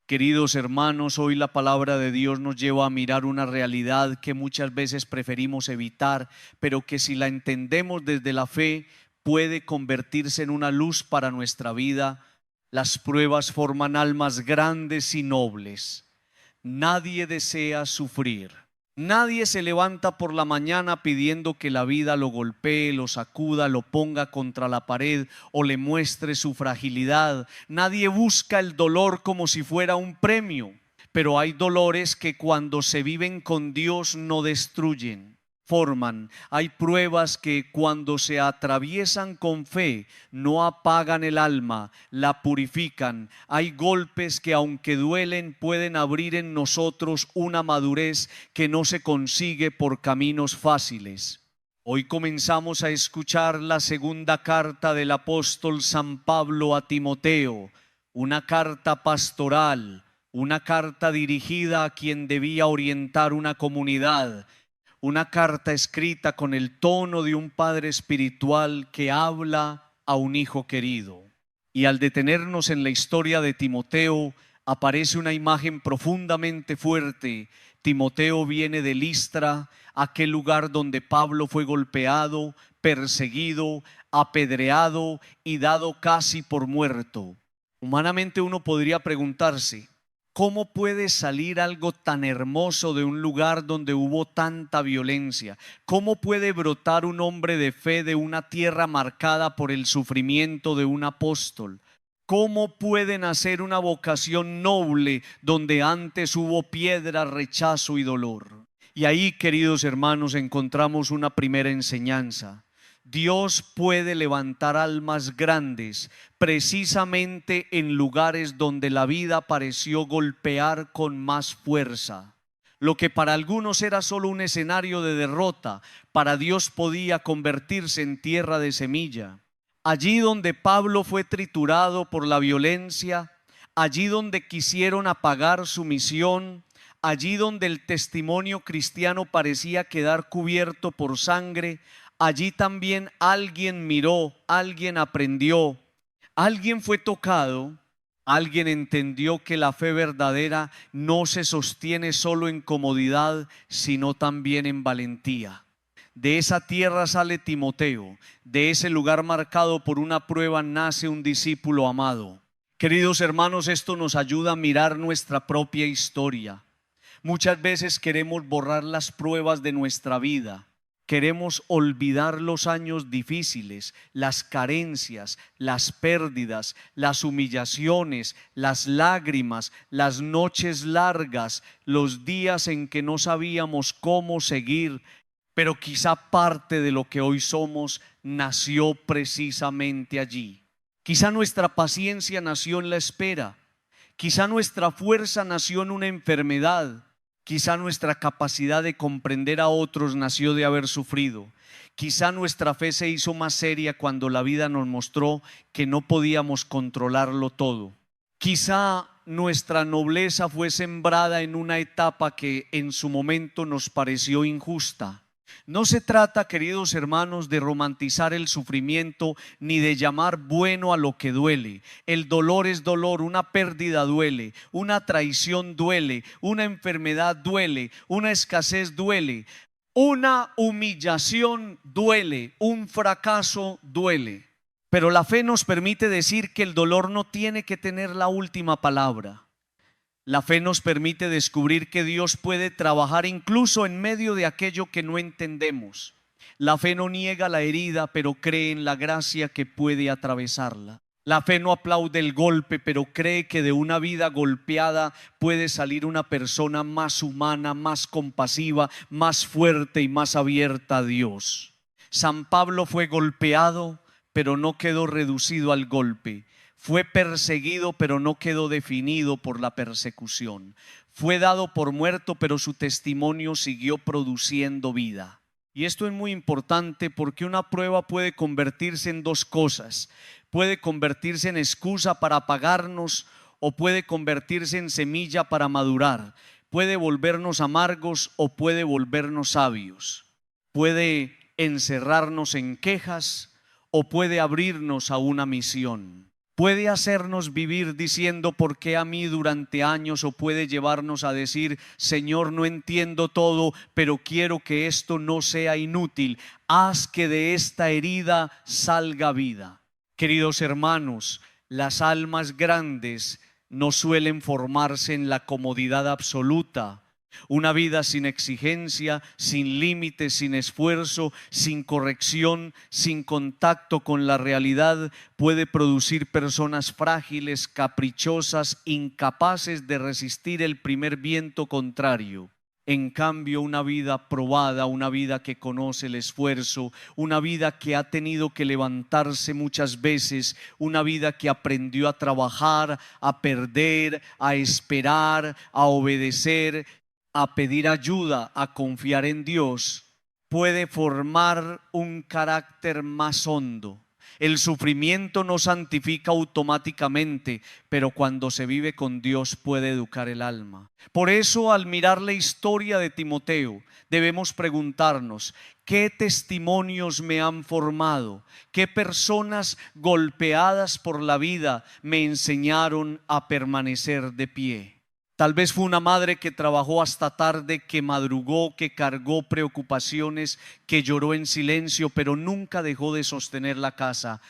Queridos hermanos, hoy la palabra de Dios nos lleva a mirar una realidad que muchas veces preferimos evitar, pero que si la entendemos desde la fe puede convertirse en una luz para nuestra vida. Las pruebas forman almas grandes y nobles. Nadie desea sufrir. Nadie se levanta por la mañana pidiendo que la vida lo golpee, lo sacuda, lo ponga contra la pared o le muestre su fragilidad. Nadie busca el dolor como si fuera un premio. Pero hay dolores que cuando se viven con Dios no destruyen, forman. Hay pruebas que cuando se atraviesan con fe no apagan el alma, la purifican. Hay golpes que aunque duelen pueden abrir en nosotros una madurez que no se consigue por caminos fáciles. Hoy comenzamos a escuchar la segunda carta del apóstol San Pablo a Timoteo, una carta pastoral, una carta dirigida a quien debía orientar una comunidad. Una carta escrita con el tono de un padre espiritual que habla a un hijo querido. Y al detenernos en la historia de Timoteo, aparece una imagen profundamente fuerte. Timoteo viene de Listra, aquel lugar donde Pablo fue golpeado, perseguido, apedreado y dado casi por muerto. Humanamente uno podría preguntarse, ¿cómo puede salir algo tan hermoso de un lugar donde hubo tanta violencia? ¿Cómo puede brotar un hombre de fe de una tierra marcada por el sufrimiento de un apóstol? ¿Cómo puede nacer una vocación noble donde antes hubo piedra, rechazo y dolor? Y ahí, queridos hermanos, encontramos una primera enseñanza. Dios puede levantar almas grandes precisamente en lugares donde la vida pareció golpear con más fuerza. Lo que para algunos era solo un escenario de derrota, para Dios podía convertirse en tierra de semilla. Allí donde Pablo fue triturado por la violencia, allí donde quisieron apagar su misión, allí donde el testimonio cristiano parecía quedar cubierto por sangre, allí también alguien miró, alguien aprendió, alguien fue tocado, alguien entendió que la fe verdadera no se sostiene solo en comodidad, sino también en valentía. De esa tierra sale Timoteo, de ese lugar marcado por una prueba nace un discípulo amado. Queridos hermanos, esto nos ayuda a mirar nuestra propia historia. Muchas veces queremos borrar las pruebas de nuestra vida. Queremos olvidar los años difíciles, las carencias, las pérdidas, las humillaciones, las lágrimas, las noches largas, los días en que no sabíamos cómo seguir. Pero quizá parte de lo que hoy somos nació precisamente allí. Quizá nuestra paciencia nació en la espera. Quizá nuestra fuerza nació en una enfermedad. Quizá nuestra capacidad de comprender a otros nació de haber sufrido. Quizá nuestra fe se hizo más seria cuando la vida nos mostró que no podíamos controlarlo todo. Quizá nuestra nobleza fue sembrada en una etapa que en su momento nos pareció injusta. No se trata, queridos hermanos, de romantizar el sufrimiento ni de llamar bueno a lo que duele. El dolor es dolor, una pérdida duele, una traición duele, una enfermedad duele, una escasez duele, una humillación duele, un fracaso duele. Pero la fe nos permite decir que el dolor no tiene que tener la última palabra. La fe nos permite descubrir que Dios puede trabajar incluso en medio de aquello que no entendemos. La fe no niega la herida, pero cree en la gracia que puede atravesarla. La fe no aplaude el golpe, pero cree que de una vida golpeada puede salir una persona más humana, más compasiva, más fuerte y más abierta a Dios. San Pablo fue golpeado, pero no quedó reducido al golpe. Fue perseguido, pero no quedó definido por la persecución. Fue dado por muerto, pero su testimonio siguió produciendo vida. Y esto es muy importante porque una prueba puede convertirse en dos cosas. Puede convertirse en excusa para apagarnos o puede convertirse en semilla para madurar. Puede volvernos amargos o puede volvernos sabios. Puede encerrarnos en quejas o puede abrirnos a una misión. puede hacernos vivir diciendo ¿por qué a mí durante años? O puede llevarnos a decir Señor, no entiendo todo, pero quiero que esto no sea inútil. Haz que de esta herida salga vida. Queridos hermanos, las almas grandes no suelen formarse en la comodidad absoluta. Una vida sin exigencia, sin límites, sin esfuerzo, sin corrección, sin contacto con la realidad, puede producir personas frágiles, caprichosas, incapaces de resistir el primer viento contrario. En cambio, una vida probada, una vida que conoce el esfuerzo, una vida que ha tenido que levantarse muchas veces, una vida que aprendió a trabajar, a perder, a esperar, a obedecer, a pedir ayuda, a confiar en Dios, puede formar un carácter más hondo. El sufrimiento no santifica automáticamente, pero cuando se vive con Dios puede educar el alma. Por eso, al mirar la historia de Timoteo, debemos preguntarnos: ¿qué testimonios me han formado? ¿Qué personas golpeadas por la vida me enseñaron a permanecer de pie? Tal vez fue una madre que trabajó hasta tarde, que madrugó, que cargó preocupaciones, que lloró en silencio, pero nunca dejó de sostener la casa.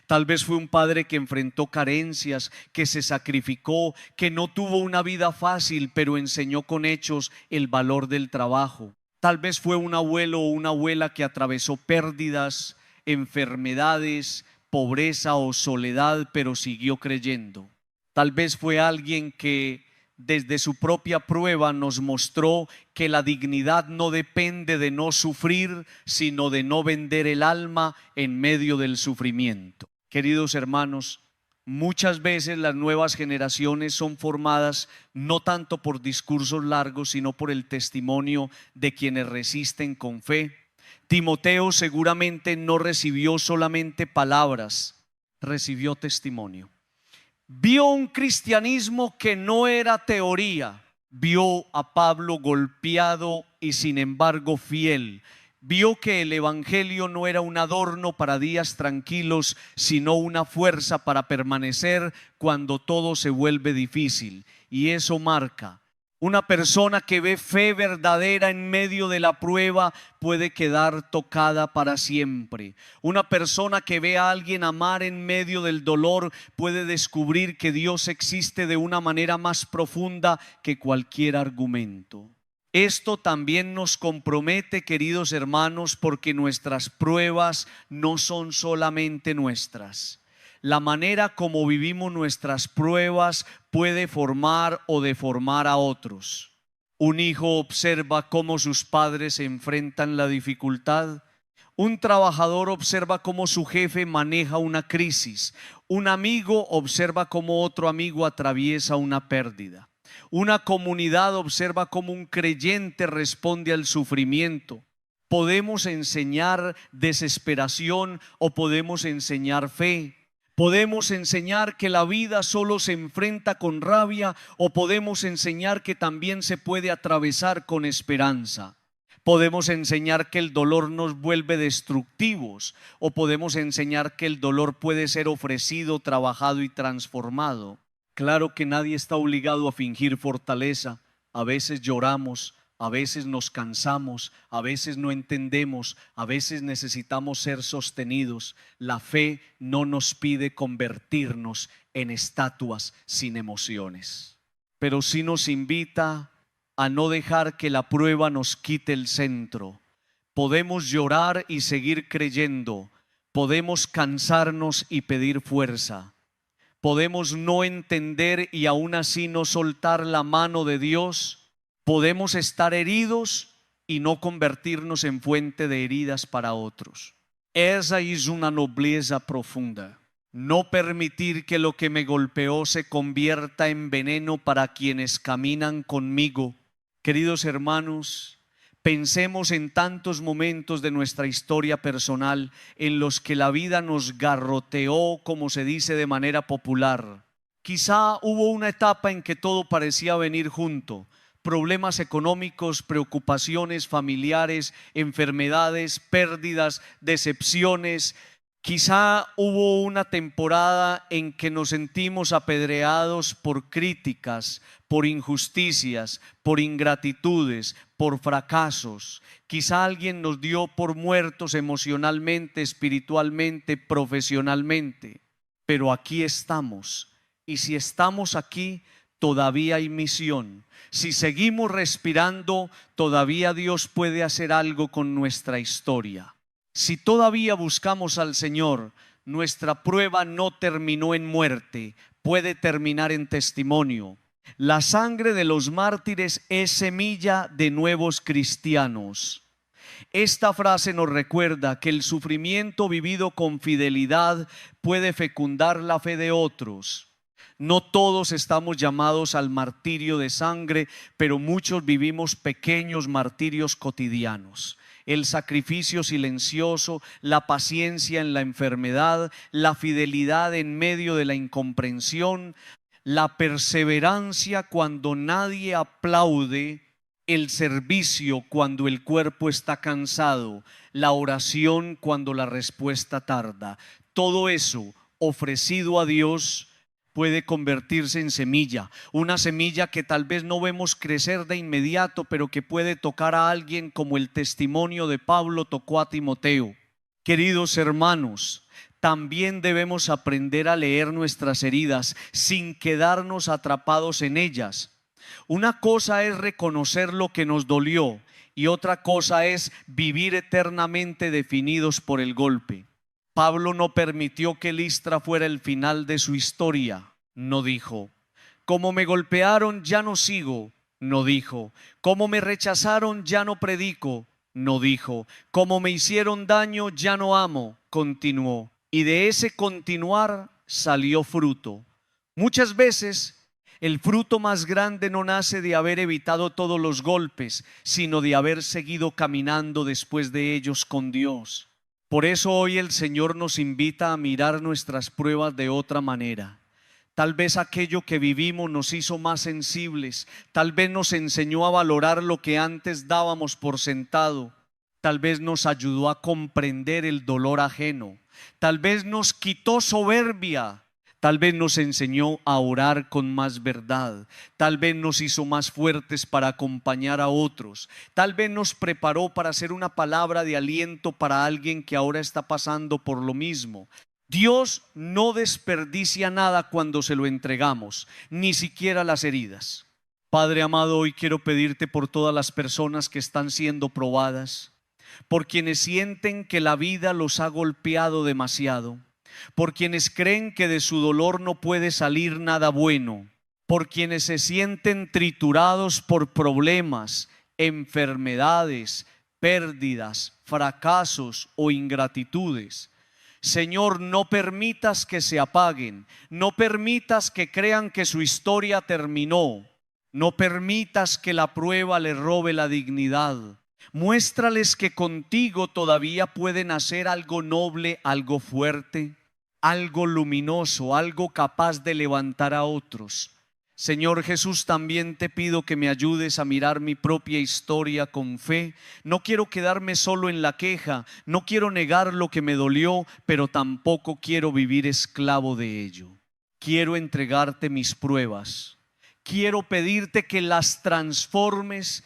Tal vez fue un padre que enfrentó carencias, que se sacrificó, que no tuvo una vida fácil, pero enseñó con hechos el valor del trabajo. Tal vez fue un abuelo o una abuela que atravesó pérdidas, enfermedades, pobreza o soledad, pero siguió creyendo. Tal vez fue alguien que desde su propia prueba nos mostró que la dignidad no depende de no sufrir, sino de no vender el alma en medio del sufrimiento. Queridos hermanos, muchas veces las nuevas generaciones son formadas no tanto por discursos largos, sino por el testimonio de quienes resisten con fe. Timoteo seguramente no recibió solamente palabras, recibió testimonio. Vio un cristianismo que no era teoría. Vio a Pablo golpeado y sin embargo fiel. Vio que el evangelio no era un adorno para días tranquilos, sino una fuerza para permanecer cuando todo se vuelve difícil. Y eso marca. Una persona que ve fe verdadera en medio de la prueba puede quedar tocada para siempre. Una persona que ve a alguien amar en medio del dolor puede descubrir que Dios existe de una manera más profunda que cualquier argumento. Esto también nos compromete, queridos hermanos, porque nuestras pruebas no son solamente nuestras. La manera como vivimos nuestras pruebas puede formar o deformar a otros. Un hijo observa cómo sus padres enfrentan la dificultad. Un trabajador observa cómo su jefe maneja una crisis. Un amigo observa cómo otro amigo atraviesa una pérdida. Una comunidad observa cómo un creyente responde al sufrimiento. Podemos enseñar desesperación o podemos enseñar fe. Podemos enseñar que la vida solo se enfrenta con rabia o podemos enseñar que también se puede atravesar con esperanza. Podemos enseñar que el dolor nos vuelve destructivos o podemos enseñar que el dolor puede ser ofrecido, trabajado y transformado. Claro que nadie está obligado a fingir fortaleza. A veces lloramos, a veces nos cansamos, a veces no entendemos, a veces necesitamos ser sostenidos. La fe no nos pide convertirnos en estatuas sin emociones, pero sí nos invita a no dejar que la prueba nos quite el centro. Podemos llorar y seguir creyendo, podemos cansarnos y pedir fuerza, podemos no entender y aún así no soltar la mano de Dios. Podemos estar heridos y no convertirnos en fuente de heridas para otros. Esa es una nobleza profunda. No permitir que lo que me golpeó se convierta en veneno para quienes caminan conmigo. Queridos hermanos, pensemos en tantos momentos de nuestra historia personal en los que la vida nos garroteó, como se dice de manera popular. Quizá hubo una etapa en que todo parecía venir junto. Problemas económicos, preocupaciones familiares, enfermedades, pérdidas, decepciones, Quizá hubo una temporada en que nos sentimos apedreados por críticas, por injusticias, por ingratitudes, por fracasos. Quizá alguien nos dio por muertos emocionalmente, espiritualmente, profesionalmente. Pero aquí estamos. Y si estamos aquí, todavía hay misión. Si seguimos respirando, todavía Dios puede hacer algo con nuestra historia. Si todavía buscamos al Señor, nuestra prueba no terminó en muerte, puede terminar en testimonio. La sangre de los mártires es semilla de nuevos cristianos. Esta frase nos recuerda que el sufrimiento vivido con fidelidad puede fecundar la fe de otros. No todos estamos llamados al martirio de sangre, pero muchos vivimos pequeños martirios cotidianos. El sacrificio silencioso, la paciencia en la enfermedad, la fidelidad en medio de la incomprensión, la perseverancia cuando nadie aplaude, el servicio cuando el cuerpo está cansado, la oración cuando la respuesta tarda. Todo eso ofrecido a Dios puede convertirse en semilla, una semilla que tal vez no vemos crecer de inmediato, pero que puede tocar a alguien como el testimonio de Pablo tocó a Timoteo. Queridos hermanos, también debemos aprender a leer nuestras heridas sin quedarnos atrapados en ellas. Una cosa es reconocer lo que nos dolió y otra cosa es vivir eternamente definidos por el golpe. Pablo no permitió que Listra fuera el final de su historia. No dijo: como me golpearon ya no sigo. No dijo: como me rechazaron ya no predico. No dijo: como me hicieron daño ya no amo. Continuó. Y de ese continuar salió fruto. Muchas veces el fruto más grande no nace de haber evitado todos los golpes, sino de haber seguido caminando después de ellos con Dios. Por eso hoy el Señor nos invita a mirar nuestras pruebas de otra manera. Tal vez aquello que vivimos nos hizo más sensibles, tal vez nos enseñó a valorar lo que antes dábamos por sentado, tal vez nos ayudó a comprender el dolor ajeno, tal vez nos quitó soberbia, tal vez nos enseñó a orar con más verdad, tal vez nos hizo más fuertes para acompañar a otros, tal vez nos preparó para hacer una palabra de aliento para alguien que ahora está pasando por lo mismo. Dios no desperdicia nada cuando se lo entregamos, ni siquiera las heridas. Padre amado, hoy quiero pedirte por todas las personas que están siendo probadas, por quienes sienten que la vida los ha golpeado demasiado, por quienes creen que de su dolor no puede salir nada bueno, por quienes se sienten triturados por problemas, enfermedades, pérdidas, fracasos o ingratitudes. Señor, no permitas que se apaguen, no permitas que crean que su historia terminó, no permitas que la prueba les robe la dignidad. Muéstrales que contigo todavía pueden hacer algo noble, algo fuerte, algo luminoso, algo capaz de levantar a otros. Señor Jesús, también te pido que me ayudes a mirar mi propia historia con fe. No quiero quedarme solo en la queja, no quiero negar lo que me dolió, pero tampoco quiero vivir esclavo de ello. Quiero entregarte mis pruebas, quiero pedirte que las transformes.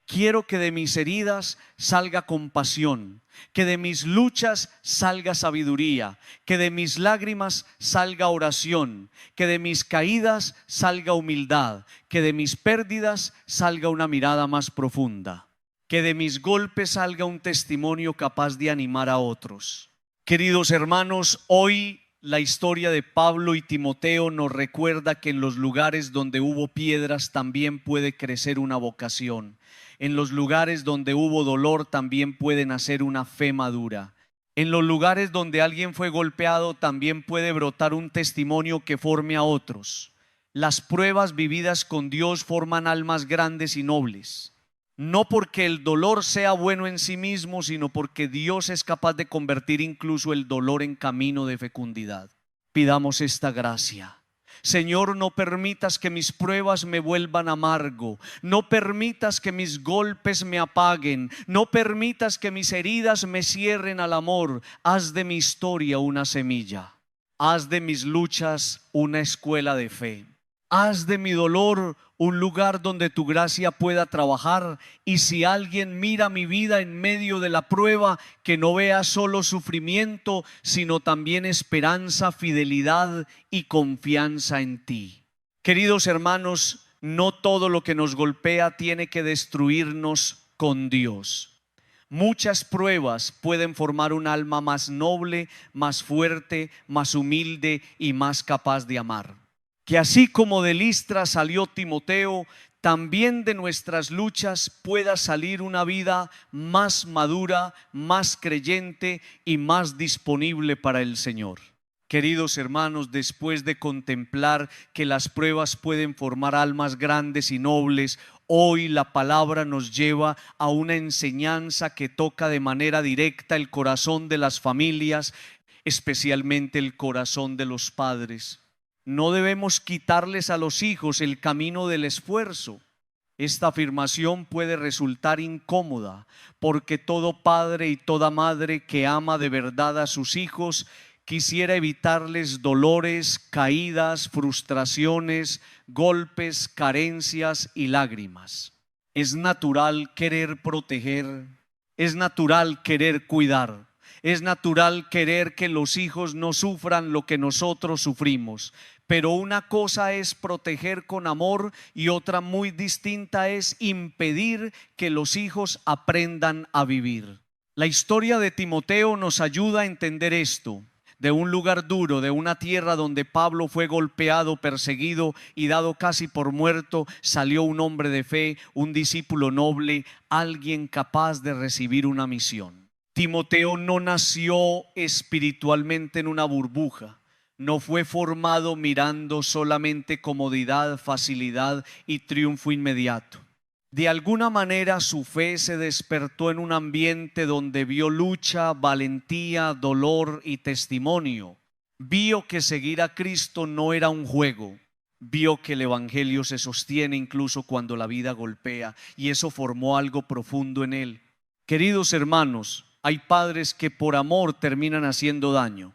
Quiero que de mis heridas salga compasión, que de mis luchas salga sabiduría, que de mis lágrimas salga oración, que de mis caídas salga humildad, que de mis pérdidas salga una mirada más profunda, que de mis golpes salga un testimonio capaz de animar a otros. Queridos hermanos, hoy la historia de Pablo y Timoteo nos recuerda que en los lugares donde hubo piedras también puede crecer una vocación. En los lugares donde hubo dolor también puede nacer una fe madura. En los lugares donde alguien fue golpeado también puede brotar un testimonio que forme a otros. Las pruebas vividas con Dios forman almas grandes y nobles. No porque el dolor sea bueno en sí mismo, sino porque Dios es capaz de convertir incluso el dolor en camino de fecundidad. Pidamos esta gracia. Señor, no permitas que mis pruebas me vuelvan amargo, no permitas que mis golpes me apaguen, no permitas que mis heridas me cierren al amor. Haz de mi historia una semilla, haz de mis luchas una escuela de fe. Haz de mi dolor un lugar donde tu gracia pueda trabajar, y si alguien mira mi vida en medio de la prueba, que no vea solo sufrimiento, sino también esperanza, fidelidad y confianza en ti. Queridos hermanos, no todo lo que nos golpea tiene que destruirnos con Dios. Muchas pruebas pueden formar un alma más noble, más fuerte, más humilde y más capaz de amar. Que así como de Listra salió Timoteo, también de nuestras luchas pueda salir una vida más madura, más creyente y más disponible para el Señor. Queridos hermanos, después de contemplar que las pruebas pueden formar almas grandes y nobles, hoy la palabra nos lleva a una enseñanza que toca de manera directa el corazón de las familias, especialmente el corazón de los padres. No debemos quitarles a los hijos el camino del esfuerzo. Esta afirmación puede resultar incómoda, porque todo padre y toda madre que ama de verdad a sus hijos quisiera evitarles dolores, caídas, frustraciones, golpes, carencias y lágrimas. Es natural querer proteger, es natural querer cuidar. Es natural querer que los hijos no sufran lo que nosotros sufrimos, pero una cosa es proteger con amor y otra muy distinta es impedir que los hijos aprendan a vivir. La historia de Timoteo nos ayuda a entender esto. De un lugar duro, de una tierra donde Pablo fue golpeado, perseguido y dado casi por muerto, salió un hombre de fe, un discípulo noble, alguien capaz de recibir una misión. Timoteo no nació espiritualmente en una burbuja, no fue formado mirando solamente comodidad, facilidad y triunfo inmediato. De alguna manera su fe se despertó en un ambiente donde vio lucha, valentía, dolor y testimonio. Vio que seguir a Cristo no era un juego. Vio que el evangelio se sostiene incluso cuando la vida golpea, y eso formó algo profundo en él. Queridos hermanos, hay padres que por amor terminan haciendo daño,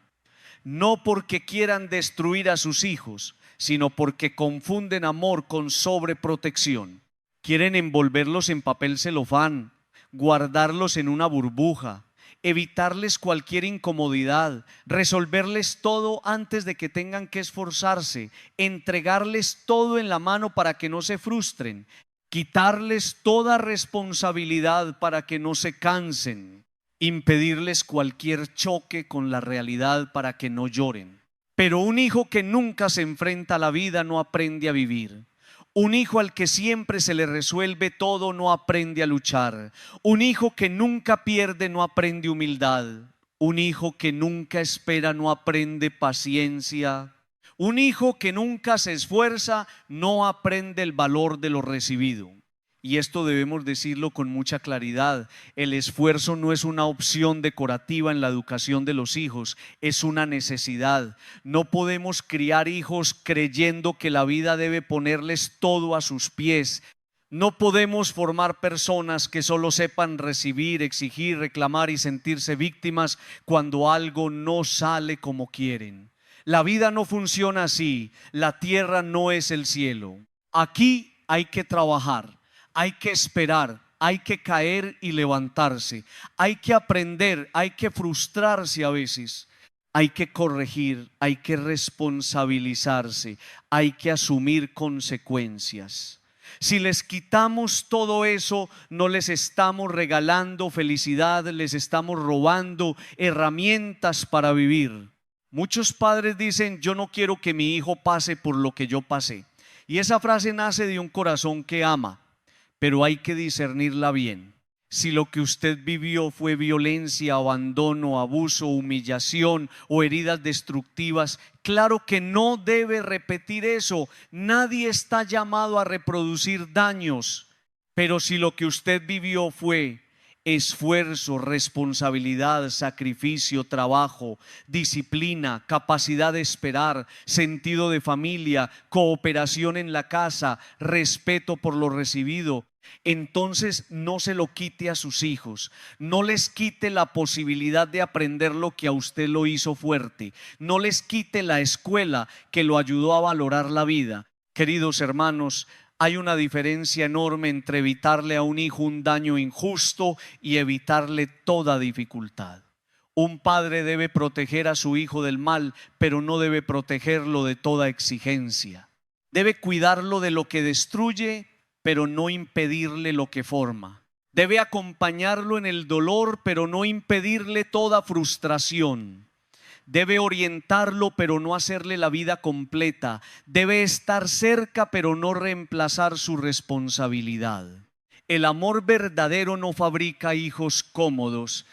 no porque quieran destruir a sus hijos, sino porque confunden amor con sobreprotección. Quieren envolverlos en papel celofán, guardarlos en una burbuja, evitarles cualquier incomodidad, resolverles todo antes de que tengan que esforzarse, entregarles todo en la mano para que no se frustren, quitarles toda responsabilidad para que no se cansen, impedirles cualquier choque con la realidad para que no lloren. Pero un hijo que nunca se enfrenta a la vida no aprende a vivir. Un hijo al que siempre se le resuelve todo no aprende a luchar. Un hijo que nunca pierde no aprende humildad. Un hijo que nunca espera no aprende paciencia. Un hijo que nunca se esfuerza no aprende el valor de lo recibido. Y esto debemos decirlo con mucha claridad: el esfuerzo no es una opción decorativa en la educación de los hijos, es una necesidad. No podemos criar hijos creyendo que la vida debe ponerles todo a sus pies. No podemos formar personas que solo sepan recibir, exigir, reclamar y sentirse víctimas cuando algo no sale como quieren. La vida no funciona así, la tierra no es el cielo. Aquí hay que trabajar. Hay que esperar, hay que caer y levantarse, hay que aprender, hay que frustrarse a veces, hay que corregir, hay que responsabilizarse, hay que asumir consecuencias. Si les quitamos todo eso, no les estamos regalando felicidad, les estamos robando herramientas para vivir. Muchos padres dicen: yo no quiero que mi hijo pase por lo que yo pasé. Y esa frase nace de un corazón que ama. Pero hay que discernirla bien. Si lo que usted vivió fue violencia, abandono, abuso, humillación o heridas destructivas, claro que no debe repetir eso. Nadie está llamado a reproducir daños. Pero si lo que usted vivió fue esfuerzo, responsabilidad, sacrificio, trabajo, disciplina, capacidad de esperar, sentido de familia, cooperación en la casa, respeto por lo recibido. Entonces no se lo quite a sus hijos, no les quite la posibilidad de aprender lo que a usted lo hizo fuerte, no les quite la escuela que lo ayudó a valorar la vida. Queridos hermanos, hay una diferencia enorme entre evitarle a un hijo un daño injusto y evitarle toda dificultad. Un padre debe proteger a su hijo del mal, pero no debe protegerlo de toda exigencia. Debe cuidarlo de lo que destruye, pero no impedirle lo que forma. Debe acompañarlo en el dolor, pero no impedirle toda frustración. Debe orientarlo, pero no hacerle la vida completa. Debe estar cerca, pero no reemplazar su responsabilidad. El amor verdadero no fabrica hijos cómodos,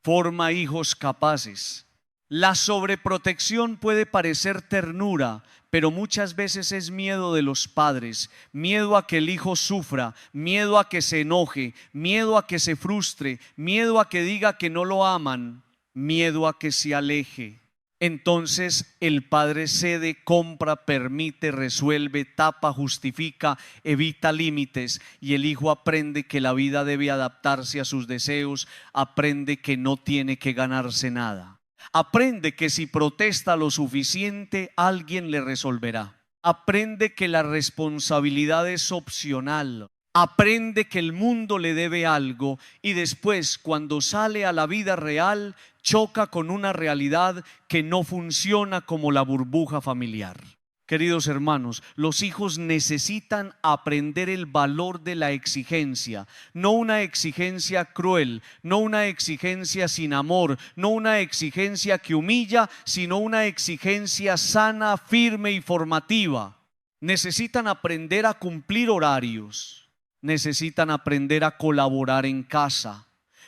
forma hijos capaces. La sobreprotección puede parecer ternura, pero muchas veces es miedo de los padres, miedo a que el hijo sufra, miedo a que se enoje, miedo a que se frustre, miedo a que diga que no lo aman, miedo a que se aleje. Entonces el padre cede, compra, permite, resuelve, tapa, justifica, evita límites, y el hijo aprende que la vida debe adaptarse a sus deseos, aprende que no tiene que ganarse nada. Aprende que si protesta lo suficiente, alguien le resolverá. Aprende que la responsabilidad es opcional. Aprende que el mundo le debe algo, y después, cuando sale a la vida real, choca con una realidad que no funciona como la burbuja familiar. Queridos hermanos, los hijos necesitan aprender el valor de la exigencia, no una exigencia cruel, no una exigencia sin amor, no una exigencia que humilla, sino una exigencia sana, firme y formativa. Necesitan aprender a cumplir horarios, necesitan aprender a colaborar en casa.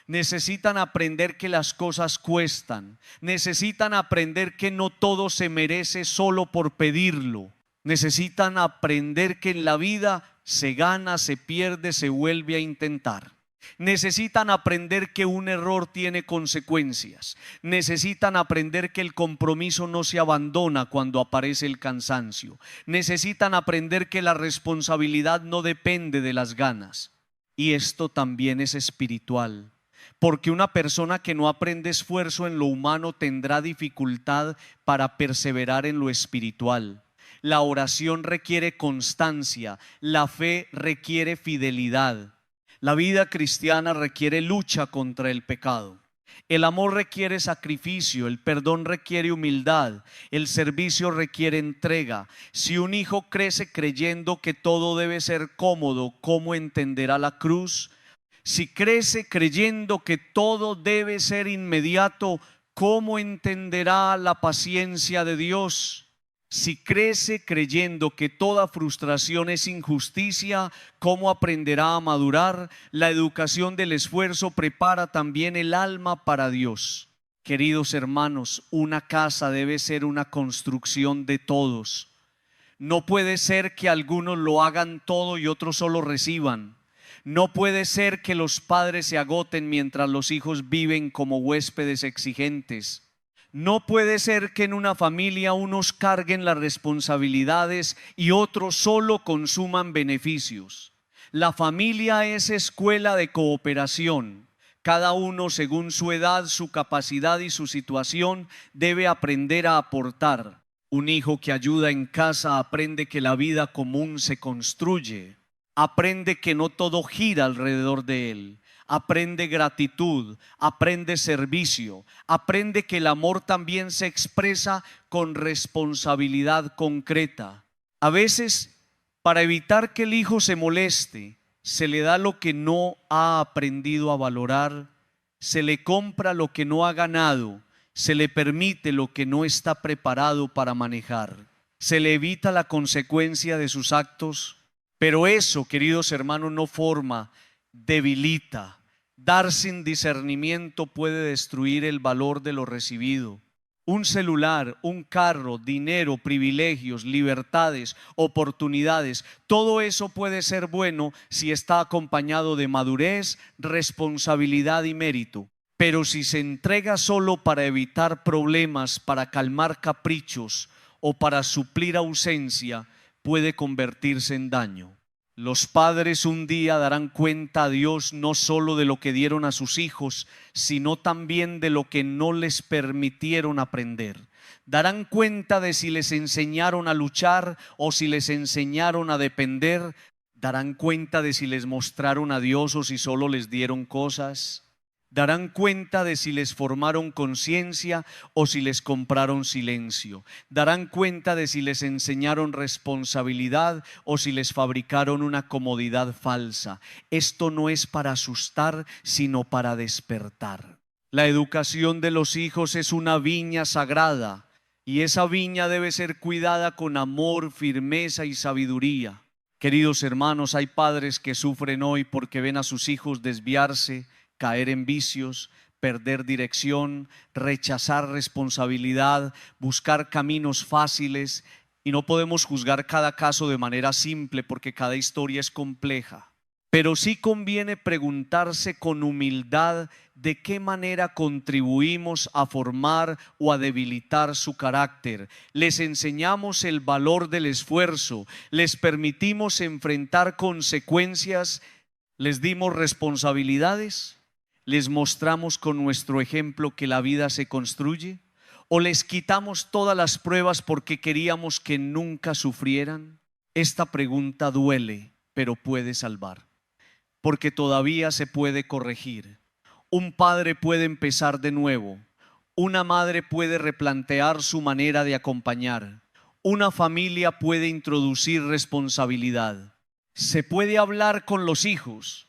Necesitan aprender que las cosas cuestan. Necesitan aprender que no todo se merece solo por pedirlo. Necesitan aprender que en la vida se gana, se pierde, se vuelve a intentar. Necesitan aprender que un error tiene consecuencias. Necesitan aprender que el compromiso no se abandona cuando aparece el cansancio. Necesitan aprender que la responsabilidad no depende de las ganas. Y esto también es espiritual. Porque una persona que no aprende esfuerzo en lo humano tendrá dificultad para perseverar en lo espiritual. La oración requiere constancia, la fe requiere fidelidad. La vida cristiana requiere lucha contra el pecado. El amor requiere sacrificio, el perdón requiere humildad, el servicio requiere entrega. Si un hijo crece creyendo que todo debe ser cómodo, ¿cómo entenderá la cruz? Si crece creyendo que todo debe ser inmediato, ¿cómo entenderá la paciencia de Dios? Si crece creyendo que toda frustración es injusticia, ¿cómo aprenderá a madurar? La educación del esfuerzo prepara también el alma para Dios. Queridos hermanos, una casa debe ser una construcción de todos. No puede ser que algunos lo hagan todo y otros solo reciban. No puede ser que los padres se agoten mientras los hijos viven como huéspedes exigentes. No puede ser que en una familia unos carguen las responsabilidades y otros solo consuman beneficios. La familia es escuela de cooperación. Cada uno, según su edad, su capacidad y su situación, debe aprender a aportar. Un hijo que ayuda en casa aprende que la vida común se construye. Aprende que no todo gira alrededor de él. Aprende gratitud, aprende servicio, aprende que el amor también se expresa con responsabilidad concreta. A veces, para evitar que el hijo se moleste, se le da lo que no ha aprendido a valorar, se le compra lo que no ha ganado, se le permite lo que no está preparado para manejar, se le evita la consecuencia de sus actos. Pero eso, queridos hermanos, no forma, debilita. Dar sin discernimiento puede destruir el valor de lo recibido. Un celular, un carro, dinero, privilegios, libertades, oportunidades, todo eso puede ser bueno si está acompañado de madurez, responsabilidad y mérito. Pero si se entrega solo para evitar problemas, para calmar caprichos o para suplir ausencia, puede convertirse en daño. Los padres un día darán cuenta a Dios no solo de lo que dieron a sus hijos, sino también de lo que no les permitieron aprender. Darán cuenta de si les enseñaron a luchar o si les enseñaron a depender. Darán cuenta de si les mostraron a Dios o si solo les dieron cosas. Darán cuenta de si les formaron conciencia o si les compraron silencio. Darán cuenta de si les enseñaron responsabilidad o si les fabricaron una comodidad falsa. Esto no es para asustar, sino para despertar. La educación de los hijos es una viña sagrada y esa viña debe ser cuidada con amor, firmeza y sabiduría. Queridos hermanos, hay padres que sufren hoy porque ven a sus hijos desviarse, caer en vicios, perder dirección, rechazar responsabilidad, buscar caminos fáciles, y no podemos juzgar cada caso de manera simple porque cada historia es compleja. Pero sí conviene preguntarse con humildad de qué manera contribuimos a formar o a debilitar su carácter. Les enseñamos el valor del esfuerzo, les permitimos enfrentar consecuencias, les dimos responsabilidades. ¿Les mostramos con nuestro ejemplo que la vida se construye? ¿O les quitamos todas las pruebas porque queríamos que nunca sufrieran? Esta pregunta duele, pero puede salvar, porque todavía se puede corregir. Un padre puede empezar de nuevo. Una madre puede replantear su manera de acompañar. Una familia puede introducir responsabilidad. Se puede hablar con los hijos.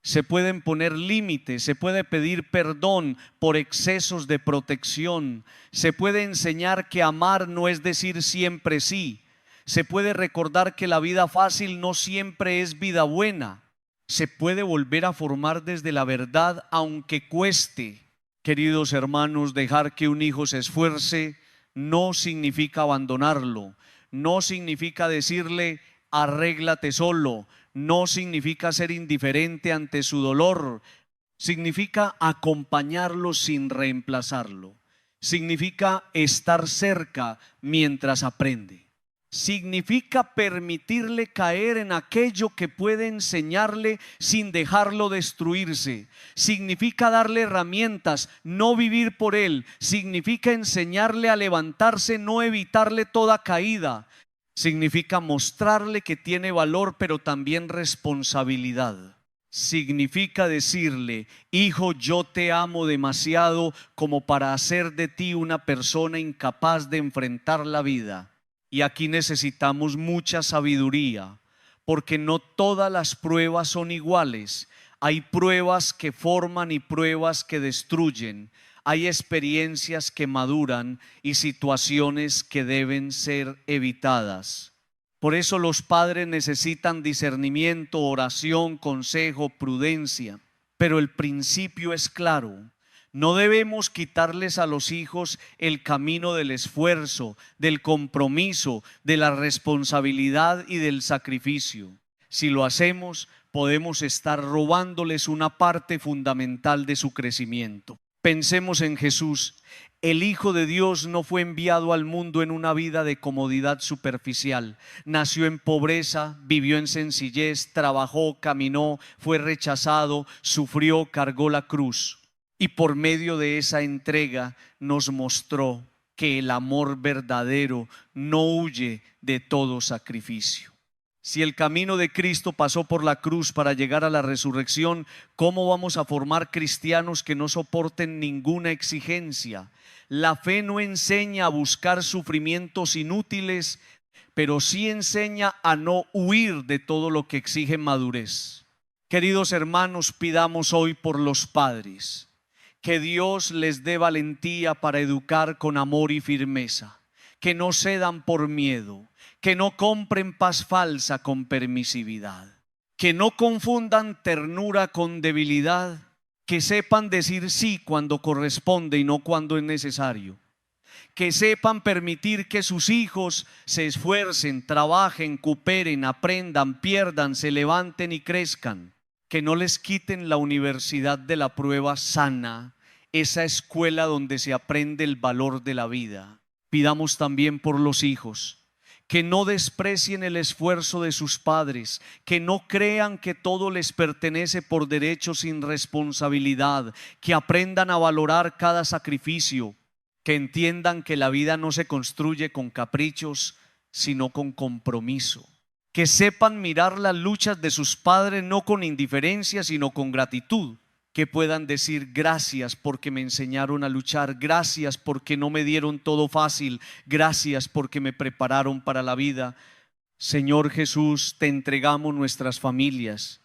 Se pueden poner límites, se puede pedir perdón por excesos de protección, se puede enseñar que amar no es decir siempre sí, se puede recordar que la vida fácil no siempre es vida buena, se puede volver a formar desde la verdad aunque cueste. Queridos hermanos, dejar que un hijo se esfuerce no significa abandonarlo, no significa decirle arréglate solo, no significa ser indiferente ante su dolor, significa acompañarlo sin reemplazarlo, significa estar cerca mientras aprende, significa permitirle caer en aquello que puede enseñarle sin dejarlo destruirse, significa darle herramientas, no vivir por él, significa enseñarle a levantarse, no evitarle toda caída. Significa mostrarle que tiene valor, pero también responsabilidad. Significa decirle, hijo, yo te amo demasiado como para hacer de ti una persona incapaz de enfrentar la vida. Y aquí necesitamos mucha sabiduría, porque no todas las pruebas son iguales. Hay pruebas que forman y pruebas que destruyen. Hay experiencias que maduran y situaciones que deben ser evitadas. Por eso los padres necesitan discernimiento, oración, consejo, prudencia. Pero el principio es claro. No debemos quitarles a los hijos el camino del esfuerzo, del compromiso, de la responsabilidad y del sacrificio. Si lo hacemos, podemos estar robándoles una parte fundamental de su crecimiento. Pensemos en Jesús. El Hijo de Dios no fue enviado al mundo en una vida de comodidad superficial. Nació en pobreza, vivió en sencillez, trabajó, caminó, fue rechazado, sufrió, cargó la cruz. Y por medio de esa entrega nos mostró que el amor verdadero no huye de todo sacrificio. Si el camino de Cristo pasó por la cruz para llegar a la resurrección, ¿cómo vamos a formar cristianos que no soporten ninguna exigencia? La fe no enseña a buscar sufrimientos inútiles, pero sí enseña a no huir de todo lo que exige madurez. Queridos hermanos, pidamos hoy por los padres, que Dios les dé valentía para educar con amor y firmeza, que no cedan por miedo, que no compren paz falsa con permisividad, que no confundan ternura con debilidad, que sepan decir sí cuando corresponde y no cuando es necesario, que sepan permitir que sus hijos se esfuercen, trabajen, cooperen, aprendan, pierdan, se levanten y crezcan, que no les quiten la universidad de la prueba sana, esa escuela donde se aprende el valor de la vida. Pidamos también por los hijos, que no desprecien el esfuerzo de sus padres, que no crean que todo les pertenece por derecho sin responsabilidad, que aprendan a valorar cada sacrificio, que entiendan que la vida no se construye con caprichos, sino con compromiso, que sepan mirar las luchas de sus padres no con indiferencia, sino con gratitud, que puedan decir gracias porque me enseñaron a luchar, gracias porque no me dieron todo fácil, gracias porque me prepararon para la vida. Señor Jesús, te entregamos nuestras familias.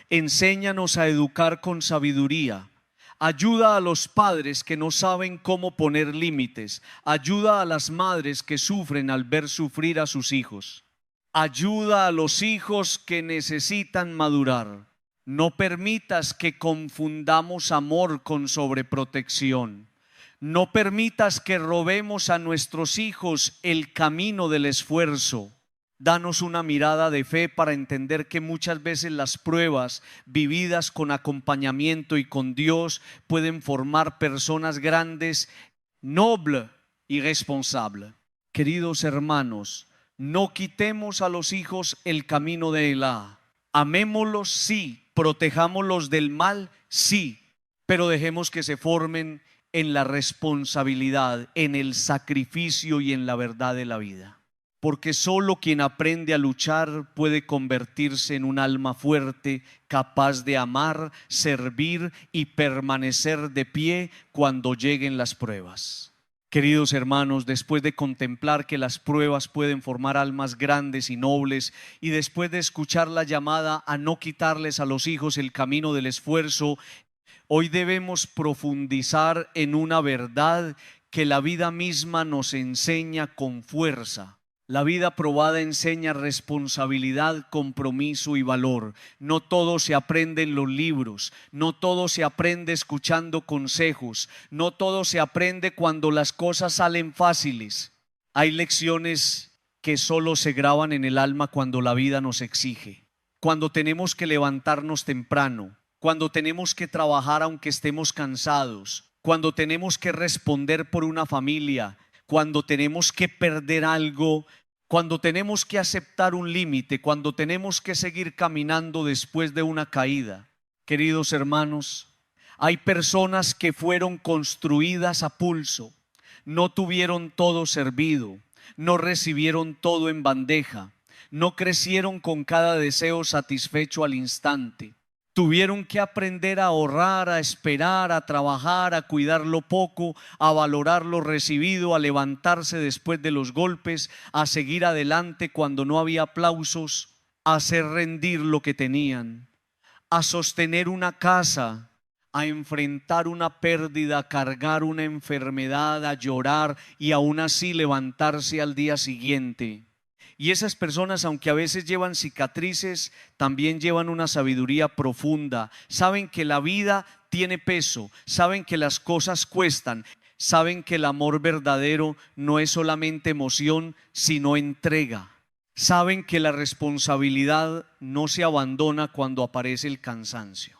Enséñanos a educar con sabiduría. Ayuda a los padres que no saben cómo poner límites. Ayuda a las madres que sufren al ver sufrir a sus hijos. Ayuda a los hijos que necesitan madurar. No permitas que confundamos amor con sobreprotección. No permitas que robemos a nuestros hijos el camino del esfuerzo. Danos una mirada de fe para entender que muchas veces las pruebas vividas con acompañamiento y con Dios pueden formar personas grandes, nobles y responsables. Queridos hermanos, no quitemos a los hijos el camino de Elá. Amémoslos, sí. Protejámoslos del mal, sí, pero dejemos que se formen en la responsabilidad, en el sacrificio y en la verdad de la vida. Porque solo quien aprende a luchar puede convertirse en un alma fuerte, capaz de amar, servir y permanecer de pie cuando lleguen las pruebas. Queridos hermanos, después de contemplar que las pruebas pueden formar almas grandes y nobles, y después de escuchar la llamada a no quitarles a los hijos el camino del esfuerzo, hoy debemos profundizar en una verdad que la vida misma nos enseña con fuerza. La vida probada enseña responsabilidad, compromiso y valor. No todo se aprende en los libros, no todo se aprende escuchando consejos, no todo se aprende cuando las cosas salen fáciles. Hay lecciones que solo se graban en el alma cuando la vida nos exige, cuando tenemos que levantarnos temprano, cuando tenemos que trabajar aunque estemos cansados, cuando tenemos que responder por una familia, cuando tenemos que perder algo, cuando tenemos que aceptar un límite, cuando tenemos que seguir caminando después de una caída. Queridos hermanos, hay personas que fueron construidas a pulso, no tuvieron todo servido, no recibieron todo en bandeja, no crecieron con cada deseo satisfecho al instante. Tuvieron que aprender a ahorrar, a esperar, a trabajar, a cuidar lo poco, a valorar lo recibido, a levantarse después de los golpes, a seguir adelante cuando no había aplausos, a hacer rendir lo que tenían, a sostener una casa, a enfrentar una pérdida, a cargar una enfermedad, a llorar y aún así levantarse al día siguiente. Y esas personas, aunque a veces llevan cicatrices, también llevan una sabiduría profunda. Saben que la vida tiene peso, saben que las cosas cuestan, saben que el amor verdadero no es solamente emoción, sino entrega. Saben que la responsabilidad no se abandona cuando aparece el cansancio.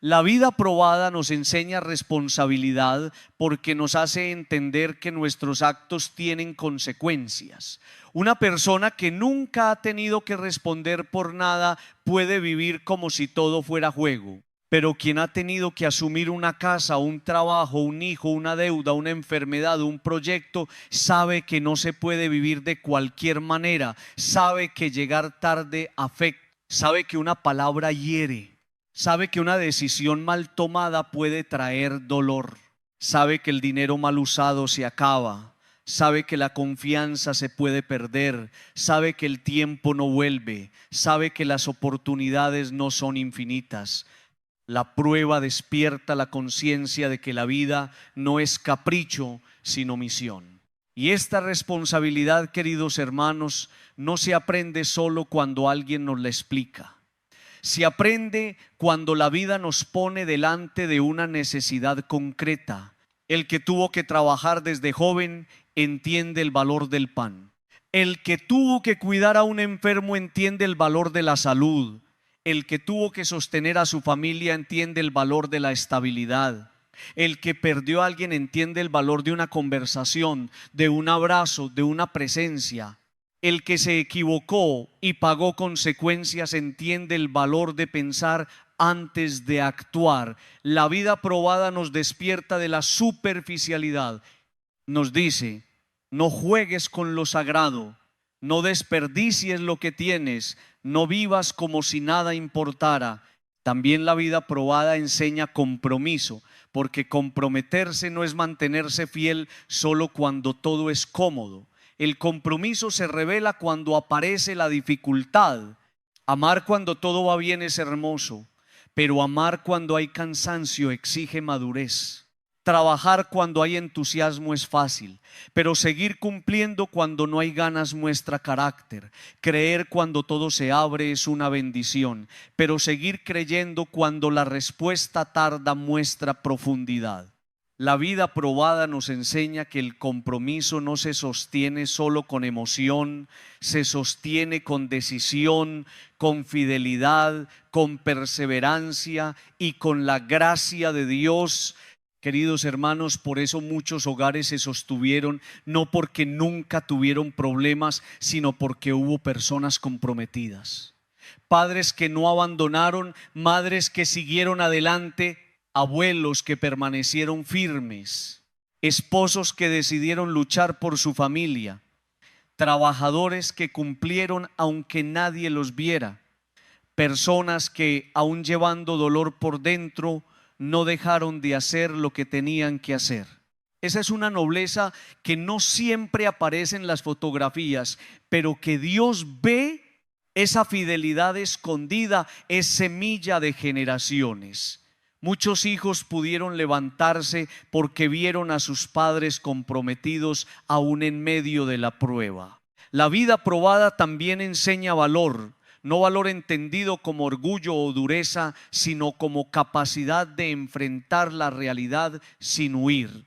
La vida probada nos enseña responsabilidad porque nos hace entender que nuestros actos tienen consecuencias. Una persona que nunca ha tenido que responder por nada puede vivir como si todo fuera juego. Pero quien ha tenido que asumir una casa, un trabajo, un hijo, una deuda, una enfermedad, un proyecto, sabe que no se puede vivir de cualquier manera. Sabe que llegar tarde afecta, sabe que una palabra hiere. Sabe que una decisión mal tomada puede traer dolor. Sabe que el dinero mal usado se acaba. Sabe que la confianza se puede perder. Sabe que el tiempo no vuelve. Sabe que las oportunidades no son infinitas. La prueba despierta la conciencia de que la vida no es capricho, sino misión. Y esta responsabilidad, queridos hermanos, no se aprende solo cuando alguien nos la explica. Se aprende cuando la vida nos pone delante de una necesidad concreta. El que tuvo que trabajar desde joven entiende el valor del pan. El que tuvo que cuidar a un enfermo entiende el valor de la salud. El que tuvo que sostener a su familia entiende el valor de la estabilidad. El que perdió a alguien entiende el valor de una conversación, de un abrazo, de una presencia. El que se equivocó y pagó consecuencias entiende el valor de pensar antes de actuar. La vida probada nos despierta de la superficialidad. Nos dice: no juegues con lo sagrado, no desperdicies lo que tienes, no vivas como si nada importara. También la vida probada enseña compromiso, porque comprometerse no es mantenerse fiel solo cuando todo es cómodo. El compromiso se revela cuando aparece la dificultad. Amar cuando todo va bien es hermoso, pero amar cuando hay cansancio exige madurez. Trabajar cuando hay entusiasmo es fácil, pero seguir cumpliendo cuando no hay ganas muestra carácter. Creer cuando todo se abre es una bendición, pero seguir creyendo cuando la respuesta tarda muestra profundidad. La vida probada nos enseña que el compromiso no se sostiene solo con emoción, se sostiene con decisión, con fidelidad, con perseverancia y con la gracia de Dios. Queridos hermanos, por eso muchos hogares se sostuvieron, no porque nunca tuvieron problemas, sino porque hubo personas comprometidas. Padres que no abandonaron, madres que siguieron adelante, abuelos que permanecieron firmes, esposos que decidieron luchar por su familia, trabajadores que cumplieron aunque nadie los viera, personas que aún llevando dolor por dentro no dejaron de hacer lo que tenían que hacer. Esa es una nobleza que no siempre aparece en las fotografías, pero que Dios ve. Esa fidelidad escondida es semilla de generaciones. Muchos hijos pudieron levantarse porque vieron a sus padres comprometidos aún en medio de la prueba. La vida probada también enseña valor, no valor entendido como orgullo o dureza, sino como capacidad de enfrentar la realidad sin huir.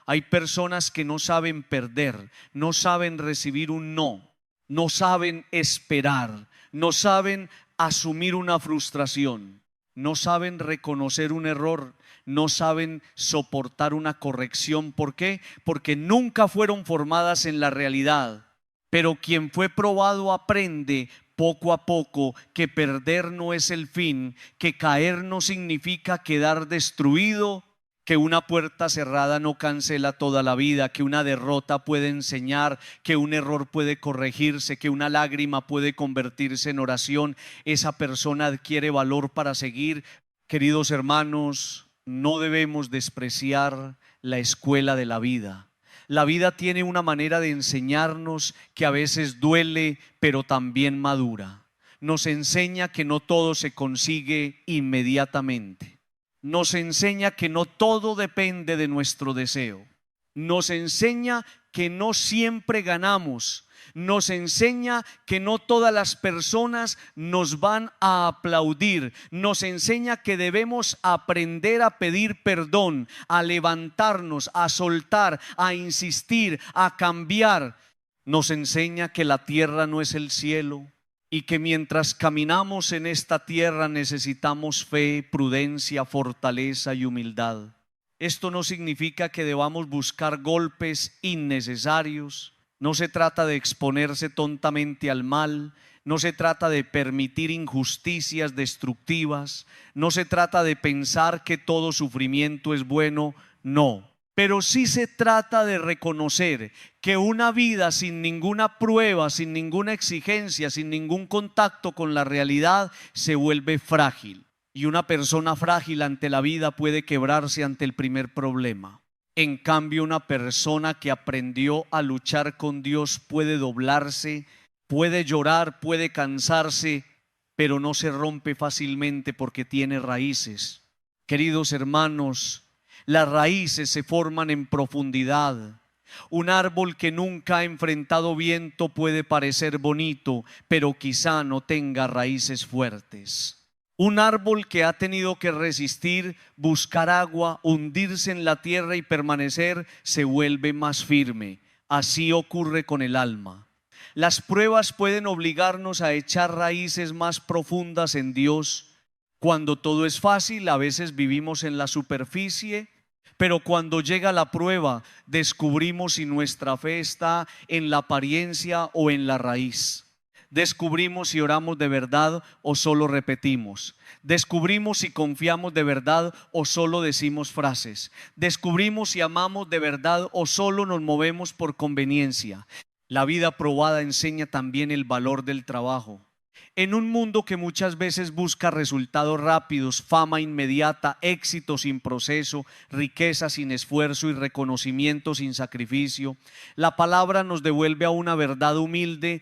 Hay personas que no saben perder, no saben recibir un no, no saben esperar, no saben asumir una frustración. No saben reconocer un error, no saben soportar una corrección. ¿Por qué? Porque nunca fueron formadas en la realidad. Pero quien fue probado aprende poco a poco que perder no es el fin, que caer no significa quedar destruido, que una puerta cerrada no cancela toda la vida, que una derrota puede enseñar, que un error puede corregirse, que una lágrima puede convertirse en oración. Esa persona adquiere valor para seguir. Queridos hermanos, no debemos despreciar la escuela de la vida. La vida tiene una manera de enseñarnos que a veces duele, pero también madura. Nos enseña que no todo se consigue inmediatamente. Nos enseña que no todo depende de nuestro deseo. Nos enseña que no siempre ganamos. Nos enseña que no todas las personas nos van a aplaudir. Nos enseña que debemos aprender a pedir perdón, a levantarnos, a soltar, a insistir, a cambiar. Nos enseña que la tierra no es el cielo y que mientras caminamos en esta tierra necesitamos fe, prudencia, fortaleza y humildad. Esto no significa que debamos buscar golpes innecesarios. No se trata de exponerse tontamente al mal, no se trata de permitir injusticias destructivas, no se trata de pensar que todo sufrimiento es bueno, no. Pero sí se trata de reconocer que una vida sin ninguna prueba, sin ninguna exigencia, sin ningún contacto con la realidad, se vuelve frágil. Y una persona frágil ante la vida puede quebrarse ante el primer problema. En cambio, una persona que aprendió a luchar con Dios puede doblarse, puede llorar, puede cansarse, pero no se rompe fácilmente porque tiene raíces. Queridos hermanos, las raíces se forman en profundidad. Un árbol que nunca ha enfrentado viento puede parecer bonito, pero quizá no tenga raíces fuertes. Un árbol que ha tenido que resistir, buscar agua, hundirse en la tierra y permanecer, se vuelve más firme, Así ocurre con el alma. Las pruebas pueden obligarnos a echar raíces más profundas en Dios. Cuando todo es fácil, a veces vivimos en la superficie, pero cuando llega la prueba, descubrimos si nuestra fe está en la apariencia o en la raíz. Descubrimos si oramos de verdad o solo repetimos. Descubrimos si confiamos de verdad o solo decimos frases. Descubrimos si amamos de verdad o solo nos movemos por conveniencia. La vida probada enseña también el valor del trabajo. En un mundo que muchas veces busca resultados rápidos, fama inmediata, éxito sin proceso, riqueza sin esfuerzo y reconocimiento sin sacrificio, la palabra nos devuelve a una verdad humilde: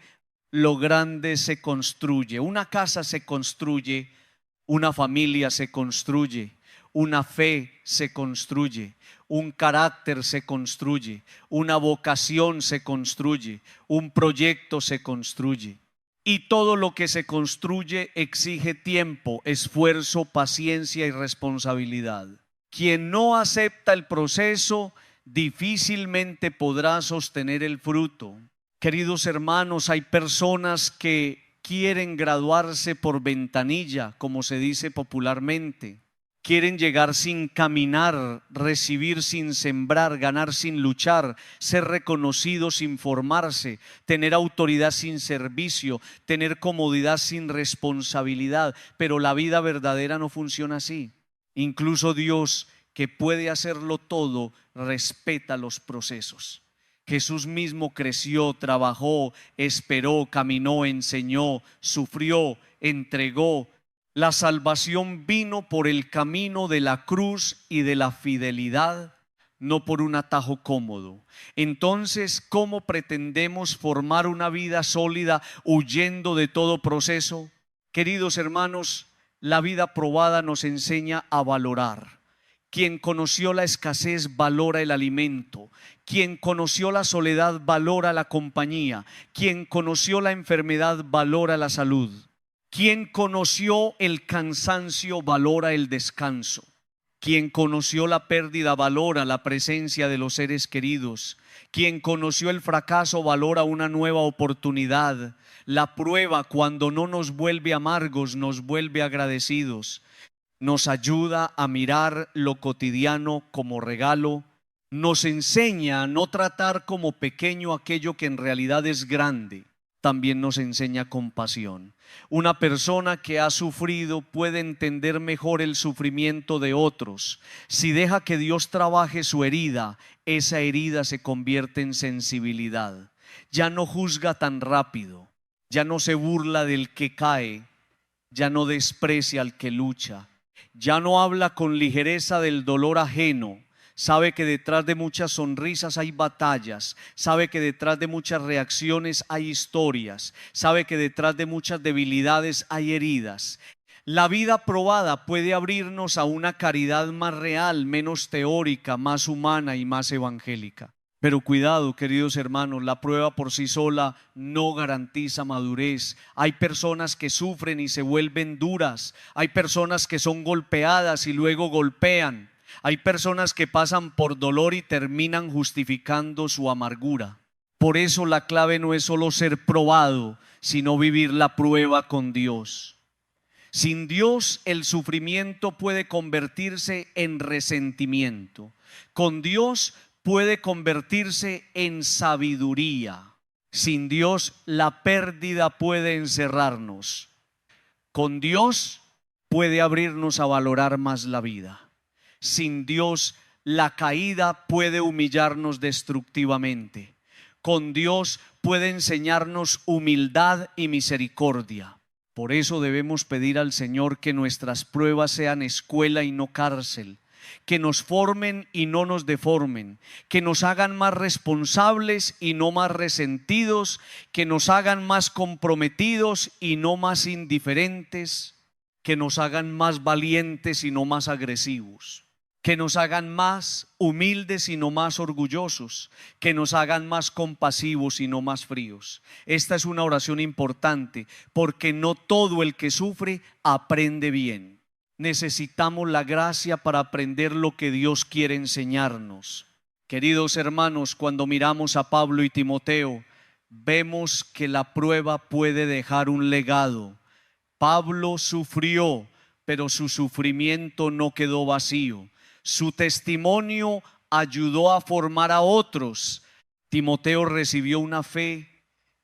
lo grande se construye. Una casa se construye, una familia se construye, una fe se construye, un carácter se construye, una vocación se construye, un proyecto se construye. Y todo lo que se construye exige tiempo, esfuerzo, paciencia y responsabilidad. Quien no acepta el proceso difícilmente podrá sostener el fruto. Queridos hermanos, hay personas que quieren graduarse por ventanilla, como se dice popularmente. Quieren llegar sin caminar, recibir sin sembrar, ganar sin luchar, ser reconocidos sin formarse, tener autoridad sin servicio, tener comodidad sin responsabilidad. Pero la vida verdadera no funciona así. Incluso Dios, que puede hacerlo todo, respeta los procesos. Jesús mismo creció, trabajó, esperó, caminó, enseñó, sufrió, entregó. La salvación vino por el camino de la cruz y de la fidelidad, no por un atajo cómodo. Entonces, ¿cómo pretendemos formar una vida sólida huyendo de todo proceso? Queridos hermanos, la vida probada nos enseña a valorar. Quien conoció la escasez valora el alimento. Quien conoció la soledad valora la compañía. Quien conoció la enfermedad valora la salud. Quien conoció el cansancio valora el descanso. Quien conoció la pérdida valora la presencia de los seres queridos. Quien conoció el fracaso valora una nueva oportunidad. La prueba, cuando no nos vuelve amargos, nos vuelve agradecidos. Nos ayuda a mirar lo cotidiano como regalo. Nos enseña a no tratar como pequeño aquello que en realidad es grande. También nos enseña compasión. Una persona que ha sufrido puede entender mejor el sufrimiento de otros. Si deja que Dios trabaje su herida, esa herida se convierte en sensibilidad. Ya no juzga tan rápido, ya no se burla del que cae, ya no desprecia al que lucha, ya no habla con ligereza del dolor ajeno. Sabe que detrás de muchas sonrisas hay batallas. Sabe que detrás de muchas reacciones hay historias. Sabe que detrás de muchas debilidades hay heridas. La vida probada puede abrirnos a una caridad más real, menos teórica, más humana y más evangélica. Pero cuidado, queridos hermanos, la prueba por sí sola no garantiza madurez. Hay personas que sufren y se vuelven duras. Hay personas que son golpeadas y luego golpean. Hay personas que pasan por dolor y terminan justificando su amargura. Por eso la clave no es solo ser probado, sino vivir la prueba con Dios. Sin Dios, el sufrimiento puede convertirse en resentimiento. Con Dios puede convertirse en sabiduría. Sin Dios, la pérdida puede encerrarnos. Con Dios puede abrirnos a valorar más la vida. Sin Dios, la caída puede humillarnos destructivamente. Con Dios puede enseñarnos humildad y misericordia. Por eso debemos pedir al Señor que nuestras pruebas sean escuela y no cárcel, que nos formen y no nos deformen, que nos hagan más responsables y no más resentidos, que nos hagan más comprometidos y no más indiferentes, que nos hagan más valientes y no más agresivos, que nos hagan más humildes y no más orgullosos, que nos hagan más compasivos y no más fríos. Esta es una oración importante, porque no todo el que sufre aprende bien. Necesitamos la gracia para aprender lo que Dios quiere enseñarnos. Queridos hermanos, cuando miramos a Pablo y Timoteo, vemos que la prueba puede dejar un legado. Pablo sufrió, pero su sufrimiento no quedó vacío. Su testimonio ayudó a formar a otros. Timoteo recibió una fe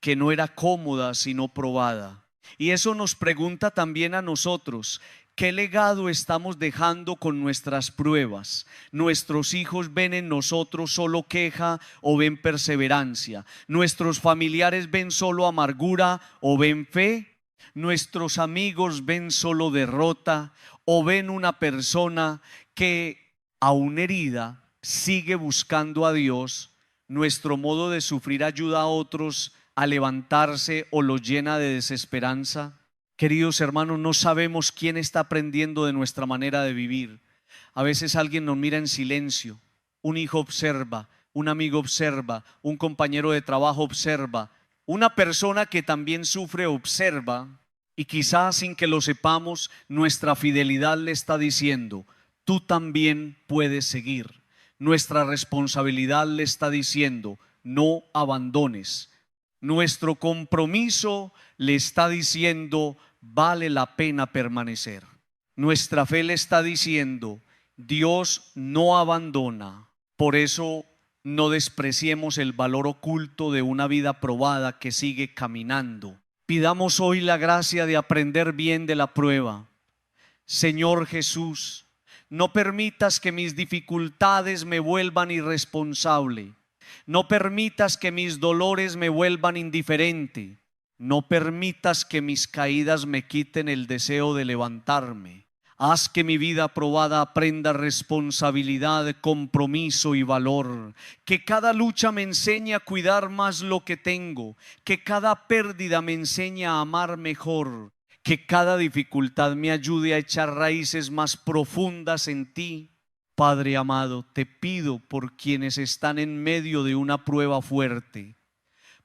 que no era cómoda, sino probada. Y eso nos pregunta también a nosotros: ¿qué legado estamos dejando con nuestras pruebas? ¿Nuestros hijos ven en nosotros solo queja o ven perseverancia? ¿Nuestros familiares ven solo amargura o ven fe? ¿Nuestros amigos ven solo derrota o ven una persona que, aún herida, sigue buscando a Dios? ¿Nuestro modo de sufrir ayuda a otros a levantarse o los llena de desesperanza? Queridos hermanos, no sabemos quién está aprendiendo de nuestra manera de vivir. A veces alguien nos mira en silencio, un hijo observa, un amigo observa, un compañero de trabajo observa, una persona que también sufre observa, y quizás sin que lo sepamos, nuestra fidelidad le está diciendo: tú también puedes seguir. Nuestra responsabilidad le está diciendo: no abandones. Nuestro compromiso le está diciendo: vale la pena permanecer. Nuestra fe le está diciendo: Dios no abandona. Por eso no despreciemos el valor oculto de una vida probada que sigue caminando. Pidamos hoy la gracia de aprender bien de la prueba. Señor Jesús, no permitas que mis dificultades me vuelvan irresponsable. No permitas que mis dolores me vuelvan indiferente. No permitas que mis caídas me quiten el deseo de levantarme. Haz que mi vida probada aprenda responsabilidad, compromiso y valor. Que cada lucha me enseñe a cuidar más lo que tengo. Que cada pérdida me enseñe a amar mejor. Que cada dificultad me ayude a echar raíces más profundas en ti. Padre amado, te pido por quienes están en medio de una prueba fuerte,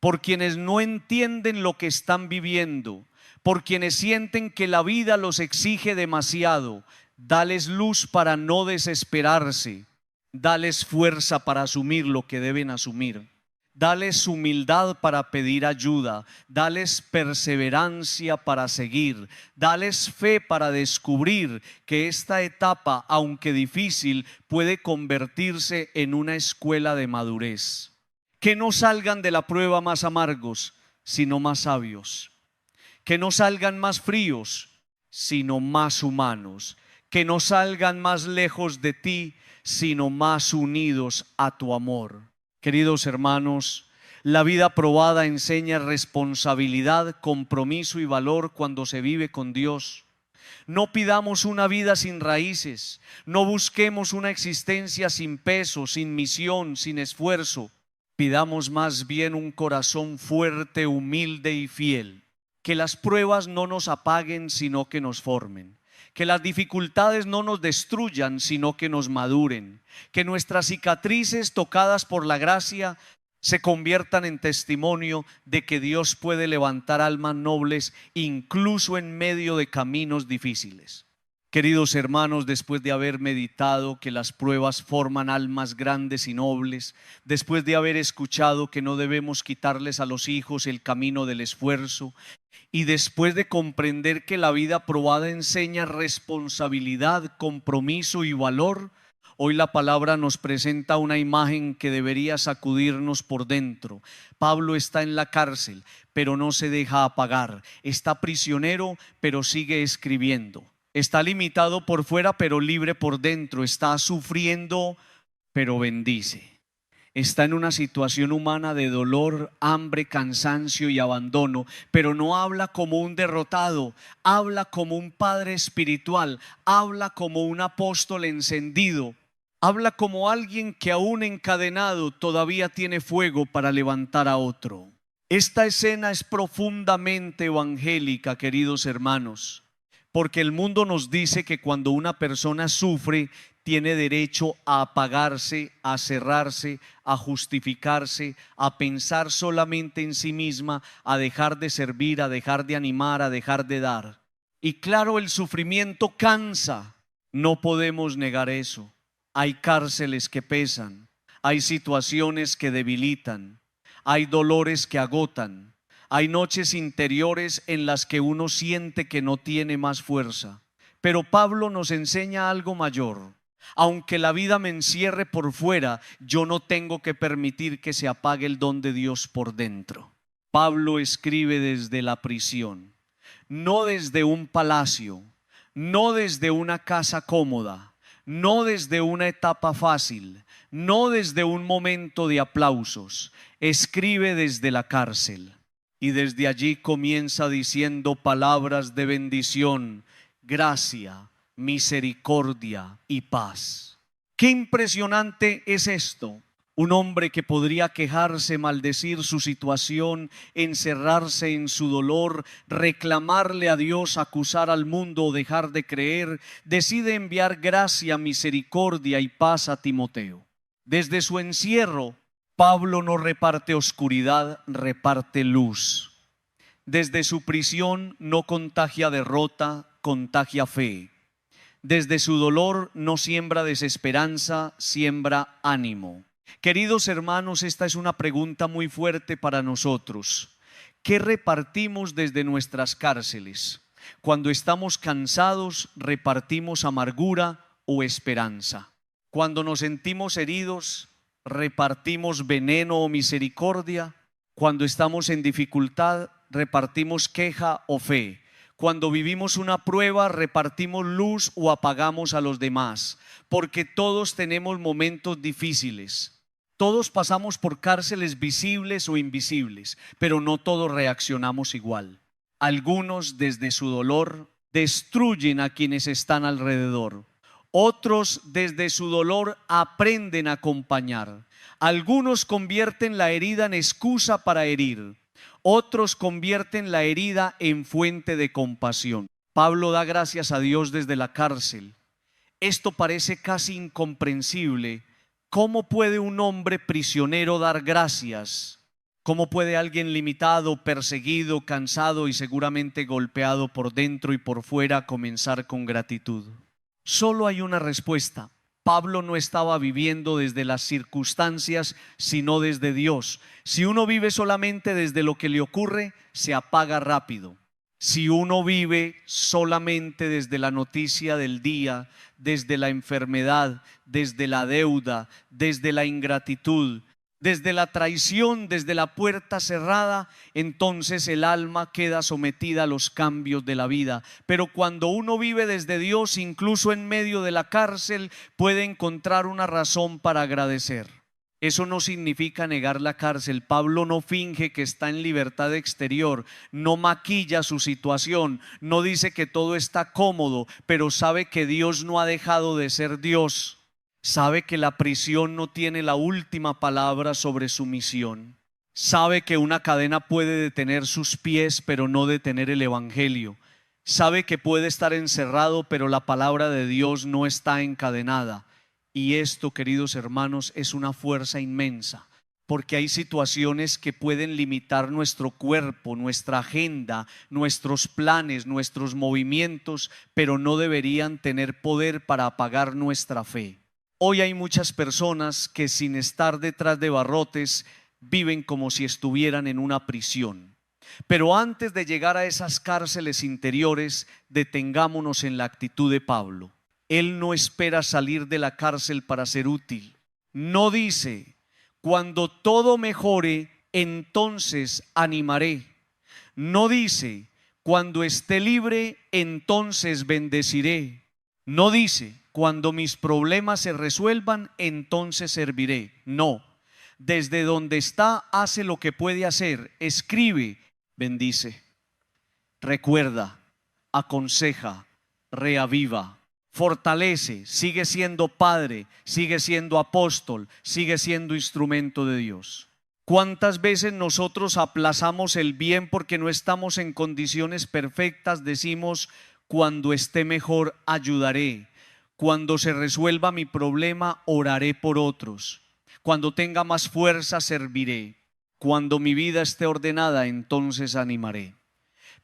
por quienes no entienden lo que están viviendo, por quienes sienten que la vida los exige demasiado. Dales luz para no desesperarse, dales fuerza para asumir lo que deben asumir. Dales humildad para pedir ayuda, dales perseverancia para seguir, dales fe para descubrir que esta etapa, aunque difícil, puede convertirse en una escuela de madurez. Que no salgan de la prueba más amargos, sino más sabios. Que no salgan más fríos, sino más humanos. Que no salgan más lejos de ti, sino más unidos a tu amor. Queridos hermanos, la vida probada enseña responsabilidad, compromiso y valor cuando se vive con Dios. No pidamos una vida sin raíces, no busquemos una existencia sin peso, sin misión, sin esfuerzo. Pidamos más bien un corazón fuerte, humilde y fiel. Que las pruebas no nos apaguen, sino que nos formen. Que las dificultades no nos destruyan, sino que nos maduren. Que nuestras cicatrices tocadas por la gracia se conviertan en testimonio de que Dios puede levantar almas nobles incluso en medio de caminos difíciles. Queridos hermanos, después de haber meditado que las pruebas forman almas grandes y nobles, después de haber escuchado que no debemos quitarles a los hijos el camino del esfuerzo, y después de comprender que la vida probada enseña responsabilidad, compromiso y valor, hoy la palabra nos presenta una imagen que debería sacudirnos por dentro. Pablo está en la cárcel, pero no se deja apagar. Está prisionero, pero sigue escribiendo. Está limitado por fuera, pero libre por dentro. Está sufriendo, pero bendice. Está en una situación humana de dolor, hambre, cansancio y abandono, pero no habla como un derrotado, habla como un padre espiritual, habla como un apóstol encendido, habla como alguien que aún encadenado todavía tiene fuego para levantar a otro. Esta escena es profundamente evangélica, queridos hermanos, porque el mundo nos dice que cuando una persona sufre, tiene derecho a apagarse, a cerrarse, a justificarse, a pensar solamente en sí misma, a dejar de servir, a dejar de animar, a dejar de dar. Y claro, el sufrimiento cansa, no podemos negar eso. Hay cárceles que pesan, hay situaciones que debilitan, hay dolores que agotan, hay noches interiores en las que uno siente que no tiene más fuerza. Pero Pablo nos enseña algo mayor. Aunque la vida me encierre por fuera, yo no tengo que permitir que se apague el don de Dios por dentro. Pablo escribe desde la prisión, no desde un palacio, no desde una casa cómoda, no desde una etapa fácil, no desde un momento de aplausos. Escribe desde la cárcel y desde allí comienza diciendo palabras de bendición, gracia, misericordia y paz. Qué impresionante es esto. Un hombre que podría quejarse, maldecir su situación, encerrarse en su dolor, reclamarle a Dios, acusar al mundo o dejar de creer, decide enviar gracia, misericordia y paz a Timoteo. Desde su encierro, Pablo no reparte oscuridad, reparte luz. Desde su prisión no contagia derrota, contagia fe. Desde su dolor no siembra desesperanza, siembra ánimo. Queridos hermanos, esta es una pregunta muy fuerte para nosotros. ¿Qué repartimos desde nuestras cárceles? Cuando estamos cansados, repartimos amargura o esperanza. Cuando nos sentimos heridos, repartimos veneno o misericordia. Cuando estamos en dificultad, repartimos queja o fe. Cuando vivimos una prueba, repartimos luz o apagamos a los demás, porque todos tenemos momentos difíciles. Todos pasamos por cárceles visibles o invisibles, pero no todos reaccionamos igual. Algunos desde su dolor destruyen a quienes están alrededor. Otros desde su dolor aprenden a acompañar. Algunos convierten la herida en excusa para herir. Otros convierten la herida en fuente de compasión. Pablo da gracias a Dios desde la cárcel. Esto parece casi incomprensible. ¿Cómo puede un hombre prisionero dar gracias? ¿Cómo puede alguien limitado, perseguido, cansado y seguramente golpeado por dentro y por fuera comenzar con gratitud? Solo hay una respuesta. Pablo no estaba viviendo desde las circunstancias, sino desde Dios. Si uno vive solamente desde lo que le ocurre, se apaga rápido. Si uno vive solamente desde la noticia del día, desde la enfermedad, desde la deuda, desde la ingratitud, desde la traición, desde la puerta cerrada, entonces el alma queda sometida a los cambios de la vida. Pero cuando uno vive desde Dios, incluso en medio de la cárcel, puede encontrar una razón para agradecer. Eso no significa negar la cárcel. Pablo no finge que está en libertad exterior, no maquilla su situación, no dice que todo está cómodo, pero sabe que Dios no ha dejado de ser Dios. Sabe que la prisión no tiene la última palabra sobre su misión. Sabe que una cadena puede detener sus pies, pero no detener el evangelio. Sabe que puede estar encerrado, pero la palabra de Dios no está encadenada. Y esto, queridos hermanos, es una fuerza inmensa, porque hay situaciones que pueden limitar nuestro cuerpo, nuestra agenda, nuestros planes, nuestros movimientos, pero no deberían tener poder para apagar nuestra fe. Hoy hay muchas personas que, sin estar detrás de barrotes, viven como si estuvieran en una prisión. Pero antes de llegar a esas cárceles interiores, detengámonos en la actitud de Pablo. Él no espera salir de la cárcel para ser útil. No dice, cuando todo mejore, entonces animaré. No dice, cuando esté libre, entonces bendeciré. No dice, cuando mis problemas se resuelvan, entonces serviré. No, desde donde está hace lo que puede hacer, escribe, bendice, recuerda, aconseja, reaviva, fortalece, sigue siendo padre, sigue siendo apóstol, sigue siendo instrumento de Dios. ¿Cuántas veces nosotros aplazamos el bien porque no estamos en condiciones perfectas? Decimos, cuando esté mejor ayudaré. Cuando se resuelva mi problema, oraré por otros. Cuando tenga más fuerza, serviré. Cuando mi vida esté ordenada, entonces animaré.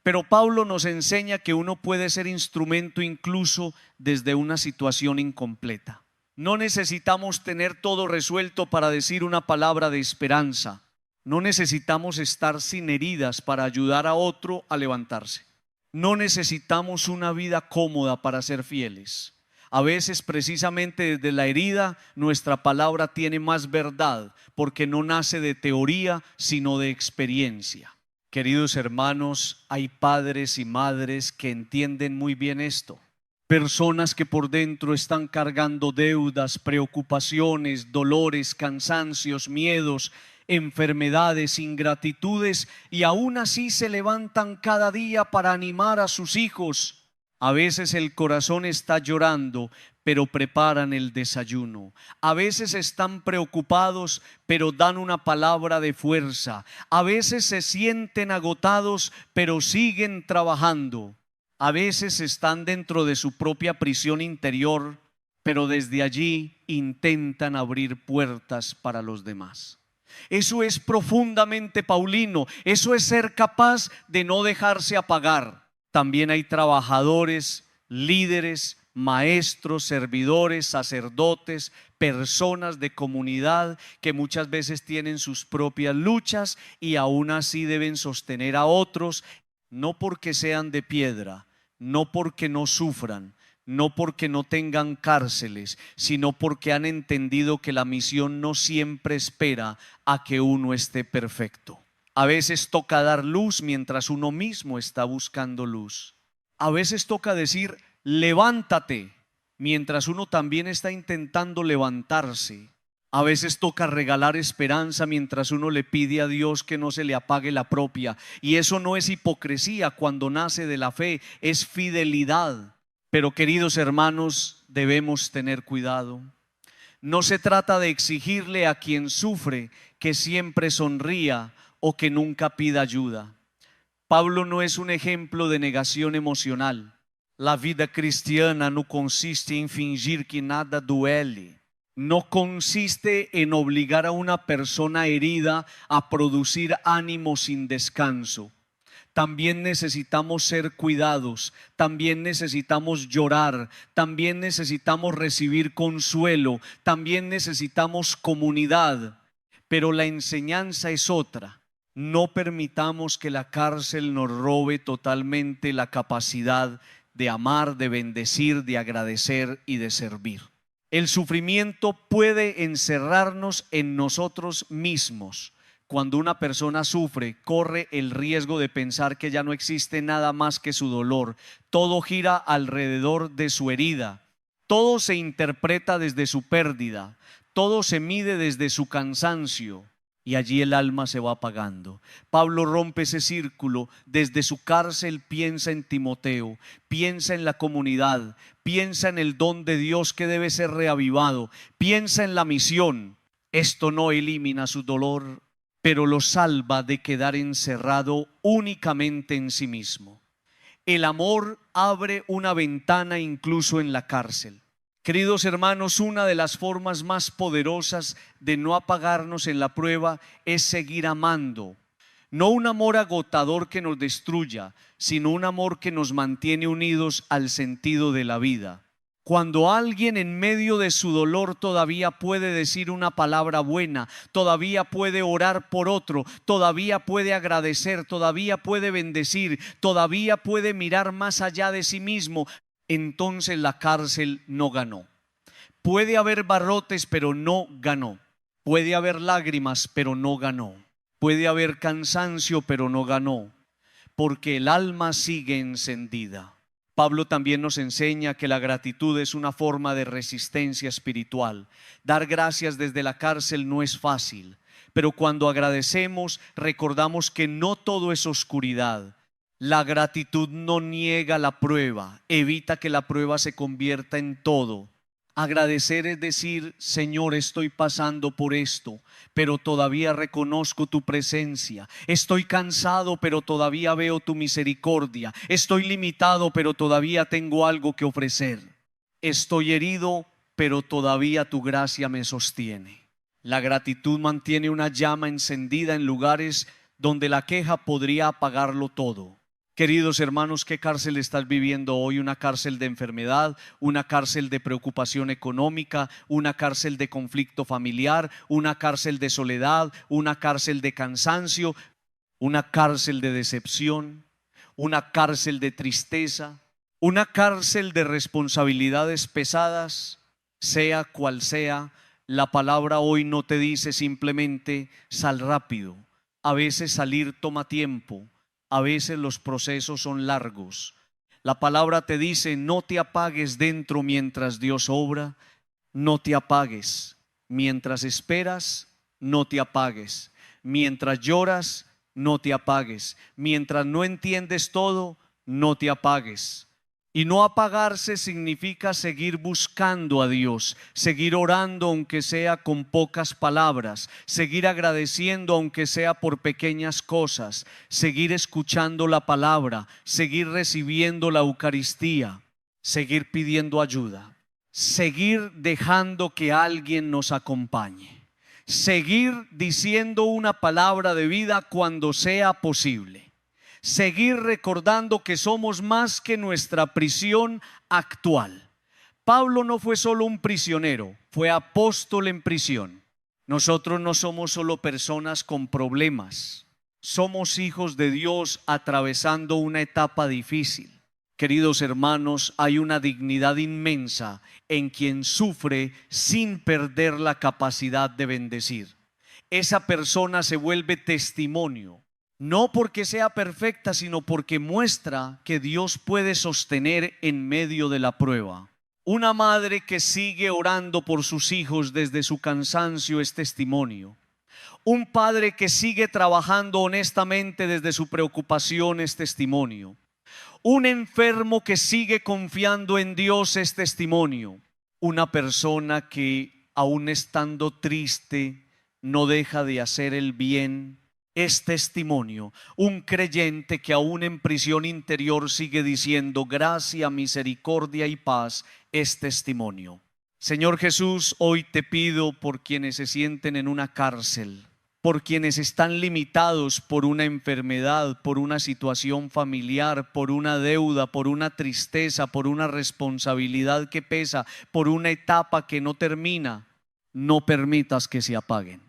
Pero Pablo nos enseña que uno puede ser instrumento incluso desde una situación incompleta. No necesitamos tener todo resuelto para decir una palabra de esperanza. No necesitamos estar sin heridas para ayudar a otro a levantarse. No necesitamos una vida cómoda para ser fieles. A veces precisamente desde la herida nuestra palabra tiene más verdad, porque no nace de teoría sino de experiencia. Queridos hermanos, hay padres y madres que entienden muy bien esto. Personas que por dentro están cargando deudas, preocupaciones, dolores, cansancios, miedos, enfermedades, ingratitudes, y aún así se levantan cada día para animar a sus hijos. A veces el corazón está llorando, pero preparan el desayuno. A veces están preocupados, pero dan una palabra de fuerza. A veces se sienten agotados, pero siguen trabajando. A veces están dentro de su propia prisión interior, pero desde allí intentan abrir puertas para los demás. Eso es profundamente paulino. Eso es ser capaz de no dejarse apagar. También hay trabajadores, líderes, maestros, servidores, sacerdotes, personas de comunidad que muchas veces tienen sus propias luchas y aún así deben sostener a otros. No porque sean de piedra, no porque no sufran, no porque no tengan cárceles, sino porque han entendido que la misión no siempre espera a que uno esté perfecto. A veces toca dar luz mientras uno mismo está buscando luz. A veces toca decir levántate mientras uno también está intentando levantarse. A veces toca regalar esperanza mientras uno le pide a Dios que no se le apague la propia. Y eso no es hipocresía cuando nace de la fe, es fidelidad. Pero queridos hermanos, debemos tener cuidado. No se trata de exigirle a quien sufre que siempre sonría o que nunca pida ayuda. Pablo no es un ejemplo de negación emocional. La vida cristiana no consiste en fingir que nada duele. No consiste en obligar a una persona herida a producir ánimo sin descanso. También necesitamos ser cuidados, también necesitamos llorar, también necesitamos recibir consuelo, también necesitamos comunidad. Pero la enseñanza es otra. No permitamos que la cárcel nos robe totalmente la capacidad de amar, de bendecir, de agradecer y de servir. El sufrimiento puede encerrarnos en nosotros mismos. Cuando una persona sufre, corre el riesgo de pensar que ya no existe nada más que su dolor. Todo gira alrededor de su herida. Todo se interpreta desde su pérdida. Todo se mide desde su cansancio. Y allí el alma se va apagando. Pablo rompe ese círculo. Desde su cárcel piensa en Timoteo, piensa en la comunidad, piensa en el don de Dios que debe ser reavivado, piensa en la misión. Esto no elimina su dolor, pero lo salva de quedar encerrado únicamente en sí mismo. El amor abre una ventana incluso en la cárcel. Queridos hermanos, una de las formas más poderosas de no apagarnos en la prueba es seguir amando. No un amor agotador que nos destruya, sino un amor que nos mantiene unidos al sentido de la vida. Cuando alguien en medio de su dolor todavía puede decir una palabra buena, todavía puede orar por otro, todavía puede agradecer, todavía puede bendecir, todavía puede mirar más allá de sí mismo, entonces la cárcel no ganó. Puede haber barrotes, pero no ganó. Puede haber lágrimas, pero no ganó. Puede haber cansancio, pero no ganó, porque el alma sigue encendida. Pablo también nos enseña que la gratitud es una forma de resistencia espiritual. Dar gracias desde la cárcel no es fácil, pero cuando agradecemos recordamos que no todo es oscuridad. La gratitud no niega la prueba, evita que la prueba se convierta en todo. Agradecer es decir, Señor, estoy pasando por esto, pero todavía reconozco tu presencia. Estoy cansado, pero todavía veo tu misericordia. Estoy limitado, pero todavía tengo algo que ofrecer. Estoy herido, pero todavía tu gracia me sostiene. La gratitud mantiene una llama encendida en lugares donde la queja podría apagarlo todo. Queridos hermanos, ¿qué cárcel estás viviendo hoy? ¿Una cárcel de enfermedad? ¿Una cárcel de preocupación económica? ¿Una cárcel de conflicto familiar? ¿Una cárcel de soledad? ¿Una cárcel de cansancio? ¿Una cárcel de decepción? ¿Una cárcel de tristeza? ¿Una cárcel de responsabilidades pesadas? Sea cual sea, la palabra hoy no te dice simplemente sal rápido. A veces salir toma tiempo. A veces los procesos son largos. La palabra te dice: no te apagues dentro mientras Dios obra. No te apagues. Mientras esperas, no te apagues. Mientras lloras, no te apagues. Mientras no entiendes todo, no te apagues. Y no apagarse significa seguir buscando a Dios, seguir orando aunque sea con pocas palabras, seguir agradeciendo aunque sea por pequeñas cosas, seguir escuchando la palabra, seguir recibiendo la Eucaristía, seguir pidiendo ayuda, seguir dejando que alguien nos acompañe, seguir diciendo una palabra de vida cuando sea posible. Seguir recordando que somos más que nuestra prisión actual. Pablo no fue solo un prisionero, fue apóstol en prisión. Nosotros no somos solo personas con problemas, somos hijos de Dios atravesando una etapa difícil. Queridos hermanos, hay una dignidad inmensa en quien sufre sin perder la capacidad de bendecir. Esa persona se vuelve testimonio. No porque sea perfecta, sino porque muestra que Dios puede sostener en medio de la prueba. Una madre que sigue orando por sus hijos desde su cansancio es testimonio. Un padre que sigue trabajando honestamente desde su preocupación es testimonio. Un enfermo que sigue confiando en Dios es testimonio. Una persona que aún estando triste no deja de hacer el bien es testimonio. Un creyente que aún en prisión interior sigue diciendo gracia, misericordia y paz es testimonio. Señor Jesús, hoy te pido por quienes se sienten en una cárcel, por quienes están limitados por una enfermedad, por una situación familiar, por una deuda, por una tristeza, por una responsabilidad que pesa, por una etapa que no termina. No permitas que se apaguen.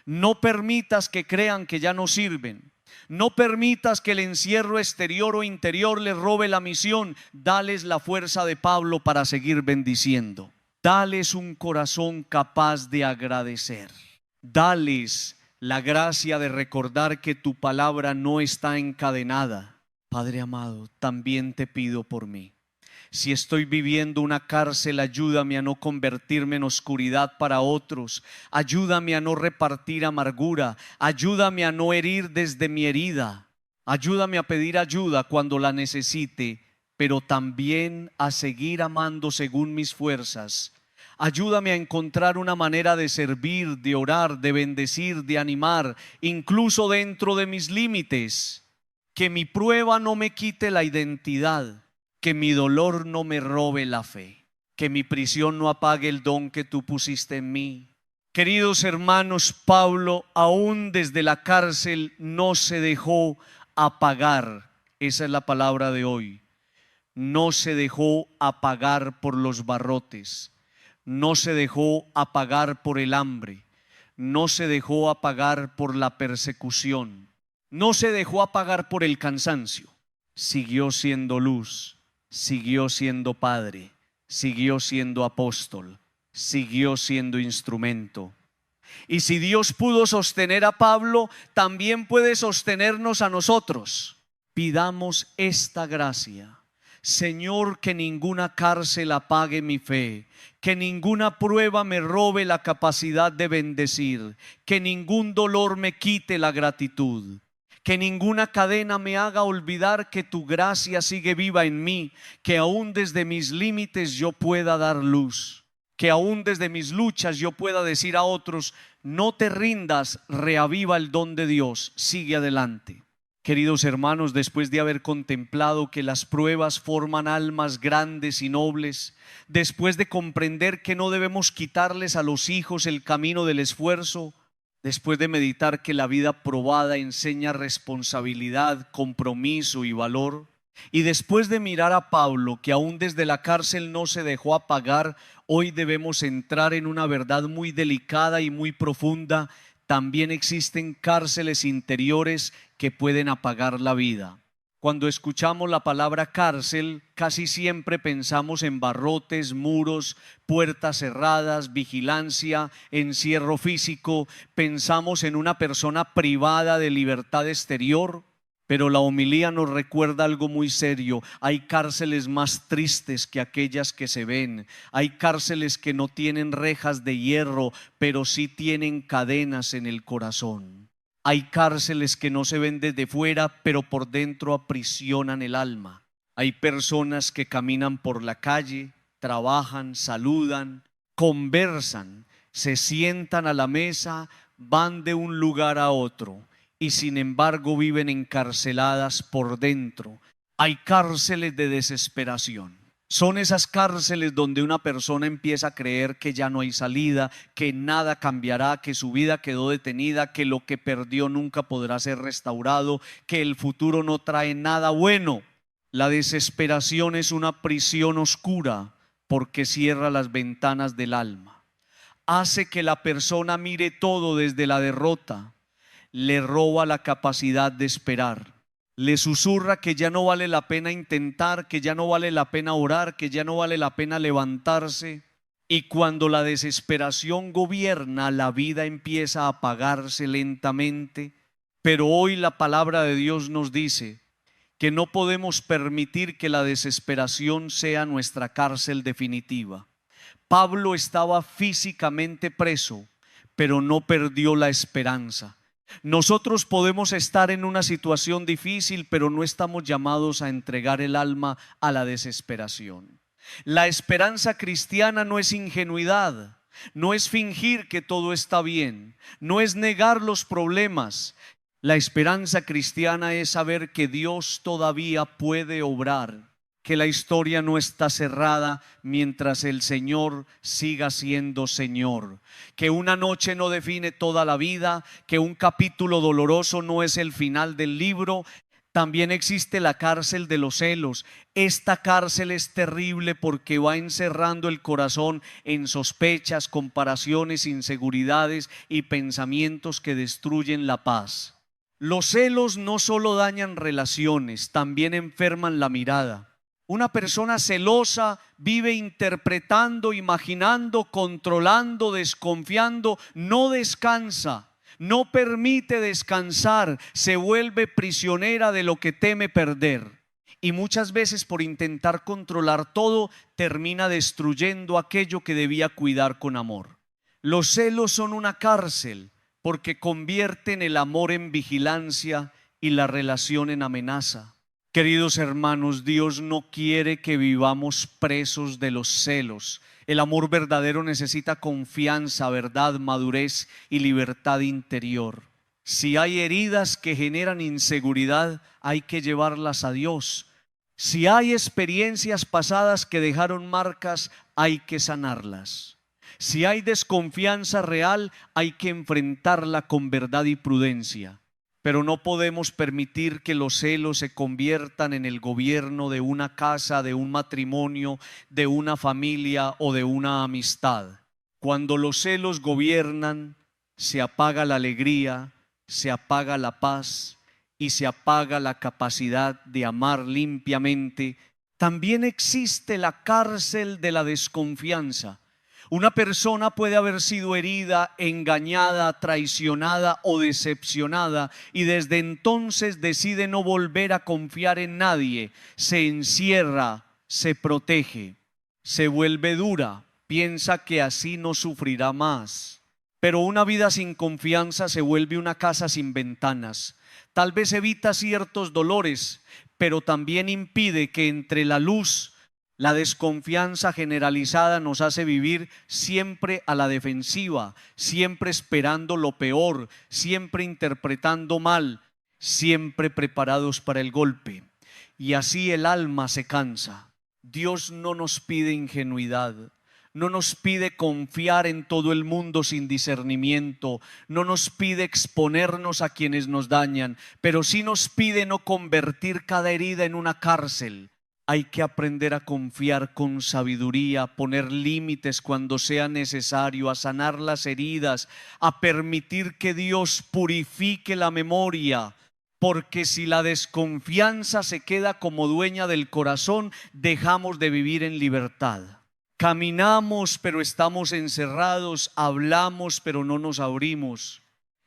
No permitas que crean que ya no sirven. No permitas que el encierro exterior o interior les robe la misión. Dales la fuerza de Pablo para seguir bendiciendo. Dales un corazón capaz de agradecer. Dales la gracia de recordar que tu palabra no está encadenada. Padre amado, también te pido por mí. Si estoy viviendo una cárcel, ayúdame a no convertirme en oscuridad para otros. Ayúdame a no repartir amargura. Ayúdame a no herir desde mi herida. Ayúdame a pedir ayuda cuando la necesite, pero también a seguir amando según mis fuerzas. Ayúdame a encontrar una manera de servir, de orar, de bendecir, de animar, incluso dentro de mis límites. Que mi prueba no me quite la identidad. Que mi dolor no me robe la fe, que mi prisión no apague el don que tú pusiste en mí. Queridos hermanos, Pablo aún desde la cárcel no se dejó apagar. Esa es la palabra de hoy. No se dejó apagar por los barrotes, no se dejó apagar por el hambre, no se dejó apagar por la persecución, no se dejó apagar por el cansancio. Siguió siendo luz. Siguió siendo padre, siguió siendo apóstol, siguió siendo instrumento. Y si Dios pudo sostener a Pablo, también puede sostenernos a nosotros. Pidamos esta gracia. Señor, que ninguna cárcel apague mi fe, que ninguna prueba me robe la capacidad de bendecir, que ningún dolor me quite la gratitud. Que ninguna cadena me haga olvidar que tu gracia sigue viva en mí, que aún desde mis límites yo pueda dar luz, que aún desde mis luchas yo pueda decir a otros: no te rindas, reaviva el don de Dios, sigue adelante. Queridos hermanos, después de haber contemplado que las pruebas forman almas grandes y nobles, después de comprender que no debemos quitarles a los hijos el camino del esfuerzo, después de meditar que la vida probada enseña responsabilidad, compromiso y valor, y después de mirar a Pablo, que aún desde la cárcel no se dejó apagar, hoy debemos entrar en una verdad muy delicada y muy profunda. También existen cárceles interiores que pueden apagar la vida. Cuando escuchamos la palabra cárcel, casi siempre pensamos en barrotes, muros, puertas cerradas, vigilancia, encierro físico. Pensamos en una persona privada de libertad exterior. Pero la homilía nos recuerda algo muy serio. Hay cárceles más tristes que aquellas que se ven. Hay cárceles que no tienen rejas de hierro, pero sí tienen cadenas en el corazón. Hay cárceles que no se ven desde fuera, pero por dentro aprisionan el alma. Hay personas que caminan por la calle, trabajan, saludan, conversan, se sientan a la mesa, van de un lugar a otro, y sin embargo viven encarceladas por dentro. Hay cárceles de desesperación. Son esas cárceles donde una persona empieza a creer que ya no hay salida, que nada cambiará, que su vida quedó detenida, que lo que perdió nunca podrá ser restaurado, que el futuro no trae nada bueno. La desesperación es una prisión oscura porque cierra las ventanas del alma. Hace que la persona mire todo desde la derrota. Le roba la capacidad de esperar. Le susurra que ya no vale la pena intentar, que ya no vale la pena orar, que ya no vale la pena levantarse. Y cuando la desesperación gobierna, la vida empieza a apagarse lentamente. Pero hoy la palabra de Dios nos dice que no podemos permitir que la desesperación sea nuestra cárcel definitiva. Pablo estaba físicamente preso, pero no perdió la esperanza. Nosotros podemos estar en una situación difícil, pero no estamos llamados a entregar el alma a la desesperación. La esperanza cristiana no es ingenuidad, no es fingir que todo está bien, no es negar los problemas. La esperanza cristiana es saber que Dios todavía puede obrar, que la historia no está cerrada mientras el Señor siga siendo Señor, que una noche no define toda la vida, que un capítulo doloroso no es el final del libro. También existe la cárcel de los celos. Esta cárcel es terrible porque va encerrando el corazón en sospechas, comparaciones, inseguridades y pensamientos que destruyen la paz. Los celos no solo dañan relaciones, también enferman la mirada. Una persona celosa vive interpretando, imaginando, controlando, desconfiando, no descansa, no permite descansar, se vuelve prisionera de lo que teme perder. Y muchas veces por intentar controlar todo, termina destruyendo aquello que debía cuidar con amor. Los celos son una cárcel porque convierten el amor en vigilancia y la relación en amenaza. Queridos hermanos, Dios no quiere que vivamos presos de los celos. El amor verdadero necesita confianza, verdad, madurez y libertad interior. Si hay heridas que generan inseguridad, hay que llevarlas a Dios. Si hay experiencias pasadas que dejaron marcas, hay que sanarlas. Si hay desconfianza real, hay que enfrentarla con verdad y prudencia. Pero no podemos permitir que los celos se conviertan en el gobierno de una casa, de un matrimonio, de una familia o de una amistad. Cuando los celos gobiernan, se apaga la alegría, se apaga la paz y se apaga la capacidad de amar limpiamente. También existe la cárcel de la desconfianza. Una persona puede haber sido herida, engañada, traicionada o decepcionada y desde entonces decide no volver a confiar en nadie. Se encierra, se protege, se vuelve dura, piensa que así no sufrirá más. Pero una vida sin confianza se vuelve una casa sin ventanas. Tal vez evita ciertos dolores, pero también impide que entre la luz. La desconfianza generalizada nos hace vivir siempre a la defensiva, siempre esperando lo peor, siempre interpretando mal, siempre preparados para el golpe. Y así el alma se cansa. Dios no nos pide ingenuidad, no nos pide confiar en todo el mundo sin discernimiento, no nos pide exponernos a quienes nos dañan, pero sí nos pide no convertir cada herida en una cárcel. Hay que aprender a confiar con sabiduría, poner límites cuando sea necesario, a sanar las heridas, a permitir que Dios purifique la memoria. Porque si la desconfianza se queda como dueña del corazón, dejamos de vivir en libertad. Caminamos pero estamos encerrados, hablamos pero no nos abrimos,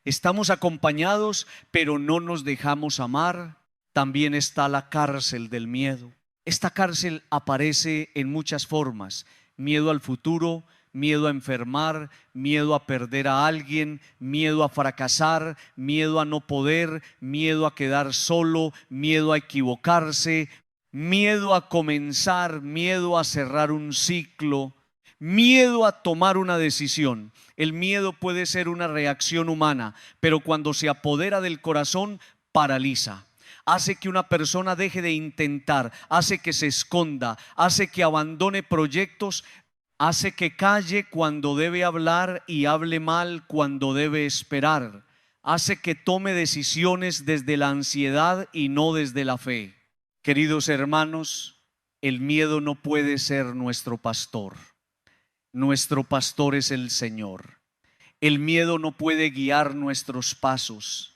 estamos acompañados pero no nos dejamos amar. También está la cárcel del miedo. Esta cárcel aparece en muchas formas: miedo al futuro, miedo a enfermar, miedo a perder a alguien, miedo a fracasar, miedo a no poder, miedo a quedar solo, miedo a equivocarse, miedo a comenzar, miedo a cerrar un ciclo, miedo a tomar una decisión. El miedo puede ser una reacción humana, pero cuando se apodera del corazón, paraliza. Hace que una persona deje de intentar, hace que se esconda, hace que abandone proyectos, hace que calle cuando debe hablar y hable mal cuando debe esperar, hace que tome decisiones desde la ansiedad y no desde la fe. Queridos hermanos, el miedo no puede ser nuestro pastor. Nuestro pastor es el Señor. El miedo no puede guiar nuestros pasos.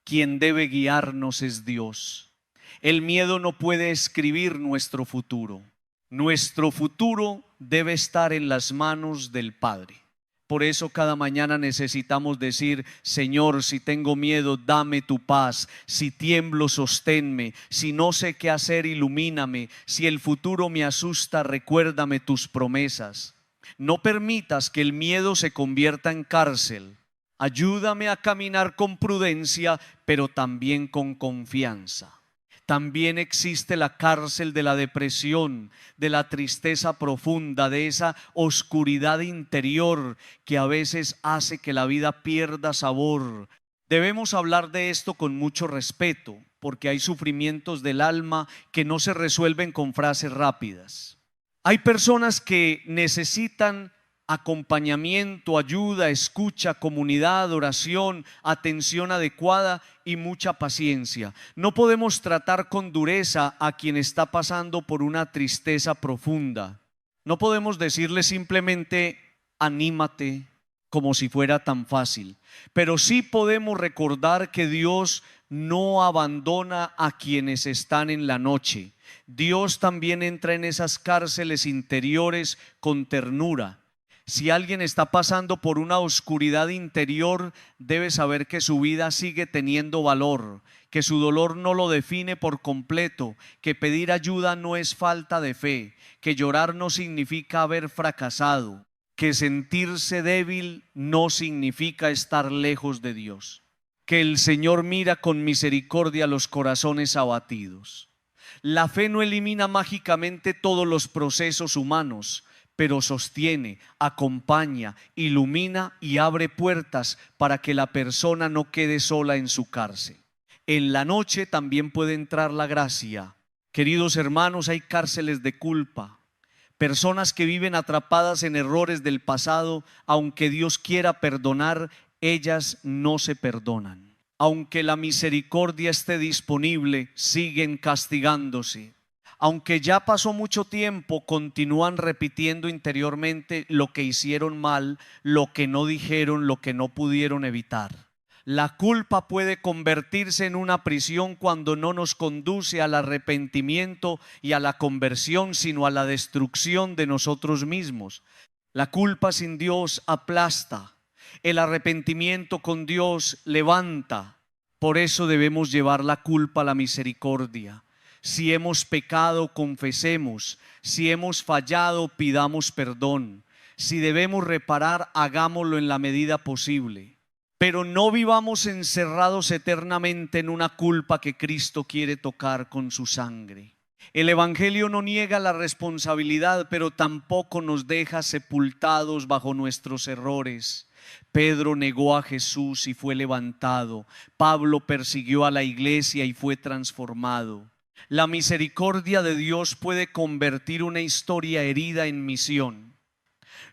Quien debe guiarnos es Dios. El miedo no puede escribir nuestro futuro. Nuestro futuro debe estar en las manos del Padre. Por eso cada mañana necesitamos decir: Señor, si tengo miedo, dame tu paz. Si tiemblo, sosténme. Si no sé qué hacer, ilumíname. Si el futuro me asusta, recuérdame tus promesas. No permitas que el miedo se convierta en cárcel. Ayúdame a caminar con prudencia, pero también con confianza. También existe la cárcel de la depresión, de la tristeza profunda, de esa oscuridad interior que a veces hace que la vida pierda sabor. Debemos hablar de esto con mucho respeto, porque hay sufrimientos del alma que no se resuelven con frases rápidas. Hay personas que necesitan acompañamiento, ayuda, escucha, comunidad, oración, atención adecuada y mucha paciencia. No podemos tratar con dureza a quien está pasando por una tristeza profunda. No podemos decirle simplemente anímate, como si fuera tan fácil. Pero sí podemos recordar que Dios no abandona a quienes están en la noche. Dios también entra en esas cárceles interiores con ternura. Si alguien está pasando por una oscuridad interior, debe saber que su vida sigue teniendo valor, que su dolor no lo define por completo, que pedir ayuda no es falta de fe, que llorar no significa haber fracasado, que sentirse débil no significa estar lejos de Dios, que el Señor mira con misericordia los corazones abatidos. La fe no elimina mágicamente todos los procesos humanos, pero sostiene, acompaña, ilumina y abre puertas para que la persona no quede sola en su cárcel. En la noche también puede entrar la gracia. Queridos hermanos, hay cárceles de culpa, personas que viven atrapadas en errores del pasado. Aunque Dios quiera perdonar, ellas no se perdonan. Aunque la misericordia esté disponible, siguen castigándose. Aunque ya pasó mucho tiempo, continúan repitiendo interiormente lo que hicieron mal, lo que no dijeron, lo que no pudieron evitar. La culpa puede convertirse en una prisión cuando no nos conduce al arrepentimiento y a la conversión, sino a la destrucción de nosotros mismos. La culpa sin Dios aplasta. El arrepentimiento con Dios levanta. Por eso debemos llevar la culpa a la misericordia. Si hemos pecado, confesemos. Si hemos fallado, pidamos perdón. Si debemos reparar, hagámoslo en la medida posible. Pero no vivamos encerrados eternamente en una culpa que Cristo quiere tocar con su sangre. El Evangelio no niega la responsabilidad, pero tampoco nos deja sepultados bajo nuestros errores. Pedro negó a Jesús y fue levantado. Pablo persiguió a la iglesia y fue transformado. La misericordia de Dios puede convertir una historia herida en misión.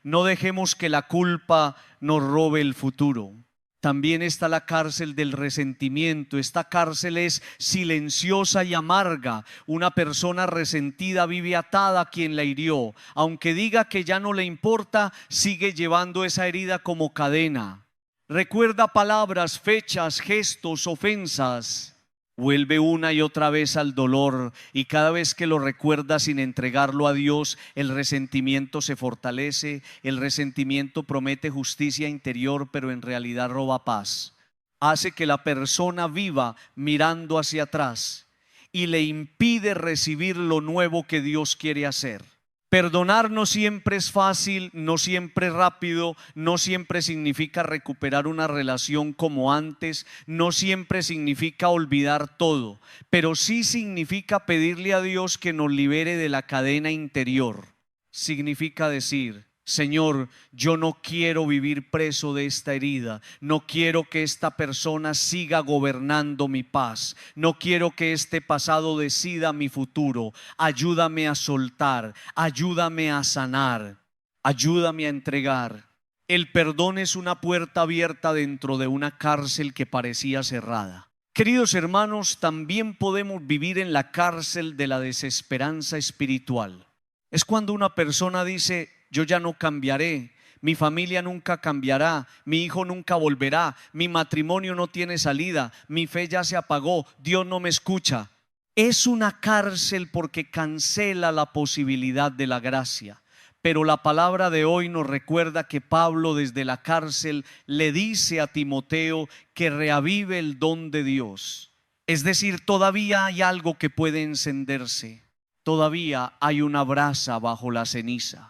No dejemos que la culpa nos robe el futuro. También está la cárcel del resentimiento. Esta cárcel es silenciosa y amarga. Una persona resentida vive atada a quien la hirió. Aunque diga que ya no le importa, sigue llevando esa herida como cadena. Recuerda palabras, fechas, gestos, ofensas. Vuelve una y otra vez al dolor, y cada vez que lo recuerda sin entregarlo a Dios, el resentimiento se fortalece. El resentimiento promete justicia interior, pero en realidad roba paz. Hace que la persona viva mirando hacia atrás y le impide recibir lo nuevo que Dios quiere hacer. Perdonar no siempre es fácil, no siempre es rápido, no siempre significa recuperar una relación como antes, no siempre significa olvidar todo, pero sí significa pedirle a Dios que nos libere de la cadena interior. Significa decir: Señor, yo no quiero vivir preso de esta herida, no quiero que esta persona siga gobernando mi paz, no quiero que este pasado decida mi futuro. Ayúdame a soltar, ayúdame a sanar, ayúdame a entregar. El perdón es una puerta abierta dentro de una cárcel que parecía cerrada. Queridos hermanos, también podemos vivir en la cárcel de la desesperanza espiritual. Es cuando una persona dice: yo ya no cambiaré, mi familia nunca cambiará, mi hijo nunca volverá, mi matrimonio no tiene salida, mi fe ya se apagó, Dios no me escucha. Es una cárcel porque cancela la posibilidad de la gracia. Pero la palabra de hoy nos recuerda que Pablo desde la cárcel le dice a Timoteo que reavive el don de Dios. Es decir, todavía hay algo que puede encenderse, todavía hay una brasa bajo la ceniza.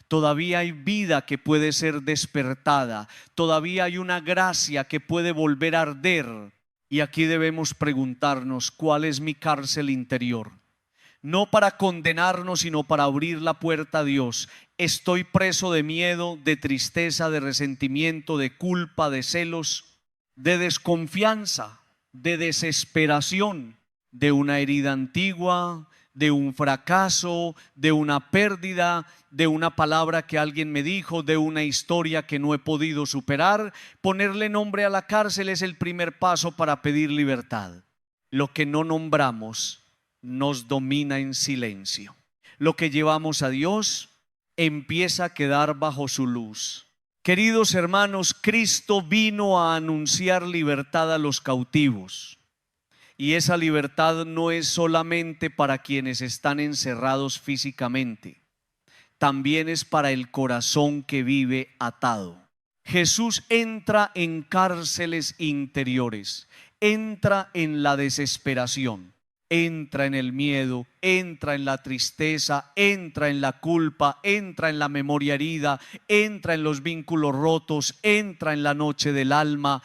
Todavía hay vida que puede ser despertada. Todavía hay una gracia que puede volver a arder. Y aquí debemos preguntarnos: ¿cuál es mi cárcel interior? No para condenarnos, sino para abrir la puerta a Dios. Estoy preso de miedo, de tristeza, de resentimiento, de culpa, de celos, de desconfianza, de desesperación, de una herida antigua, de un fracaso, de una pérdida, de una palabra que alguien me dijo, de una historia que no he podido superar. Ponerle nombre a la cárcel es el primer paso para pedir libertad. Lo que no nombramos nos domina en silencio. Lo que llevamos a Dios empieza a quedar bajo su luz. Queridos hermanos, Cristo vino a anunciar libertad a los cautivos. Y esa libertad no es solamente para quienes están encerrados físicamente, también es para el corazón que vive atado. Jesús entra en cárceles interiores, entra en la desesperación, entra en el miedo, entra en la tristeza, entra en la culpa, entra en la memoria herida, entra en los vínculos rotos, entra en la noche del alma.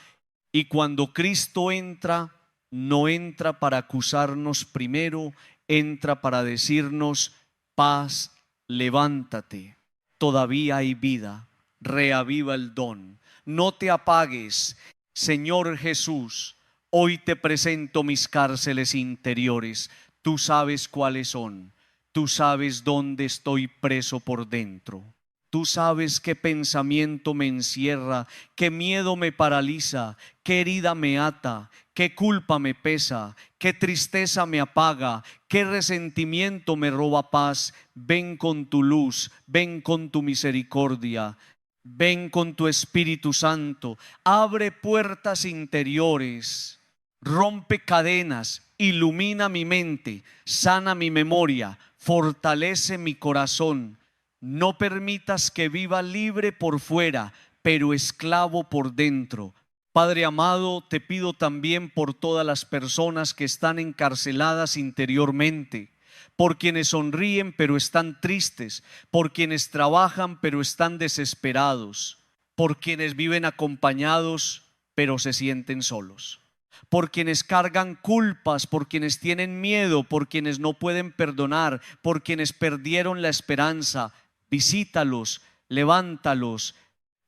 Y cuando Cristo entra, no entra para acusarnos primero, entra para decirnos: paz, levántate, todavía hay vida, reaviva el don, no te apagues. Señor Jesús, hoy te presento mis cárceles interiores. Tú sabes cuáles son, tú sabes dónde estoy preso por dentro. Tú sabes qué pensamiento me encierra, qué miedo me paraliza, qué herida me ata, qué culpa me pesa, qué tristeza me apaga, qué resentimiento me roba paz. Ven con tu luz, ven con tu misericordia, ven con tu Espíritu Santo. Abre puertas interiores, rompe cadenas, ilumina mi mente, sana mi memoria, fortalece mi corazón. No permitas que viva libre por fuera, pero esclavo por dentro. Padre amado, te pido también por todas las personas que están encarceladas interiormente, por quienes sonríen pero están tristes, por quienes trabajan pero están desesperados, por quienes viven acompañados pero se sienten solos, por quienes cargan culpas, por quienes tienen miedo, por quienes no pueden perdonar, por quienes perdieron la esperanza. Visítalos, levántalos,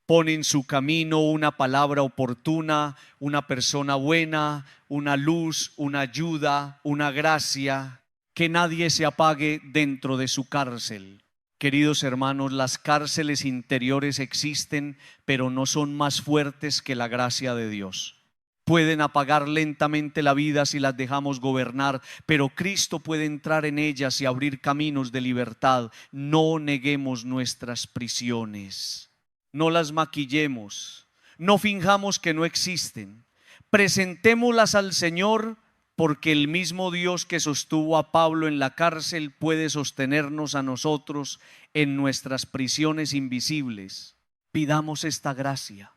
pon en su camino una palabra oportuna, una persona buena, una luz, una ayuda, una gracia. Que nadie se apague dentro de su cárcel. Queridos hermanos, las cárceles interiores existen, pero no son más fuertes que la gracia de Dios. Pueden apagar lentamente la vida si las dejamos gobernar, pero Cristo puede entrar en ellas y abrir caminos de libertad. No neguemos nuestras prisiones, no las maquillemos, no finjamos que no existen. Presentémoslas al Señor, porque el mismo Dios que sostuvo a Pablo en la cárcel puede sostenernos a nosotros en nuestras prisiones invisibles. Pidamos esta gracia.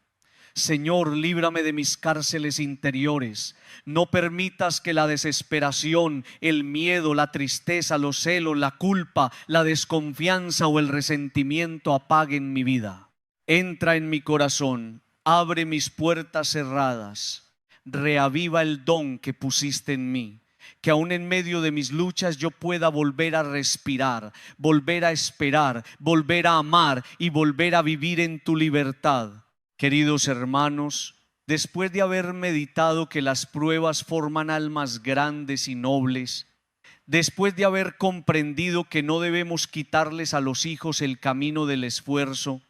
Señor, líbrame de mis cárceles interiores. No permitas que la desesperación, el miedo, la tristeza, los celos, la culpa, la desconfianza o el resentimiento apaguen mi vida. Entra en mi corazón, abre mis puertas cerradas. Reaviva el don que pusiste en mí, que aún en medio de mis luchas yo pueda volver a respirar, volver a esperar, volver a amar y volver a vivir en tu libertad. Queridos hermanos, después de haber meditado que las pruebas forman almas grandes y nobles, después de haber comprendido que no debemos quitarles a los hijos el camino del esfuerzo,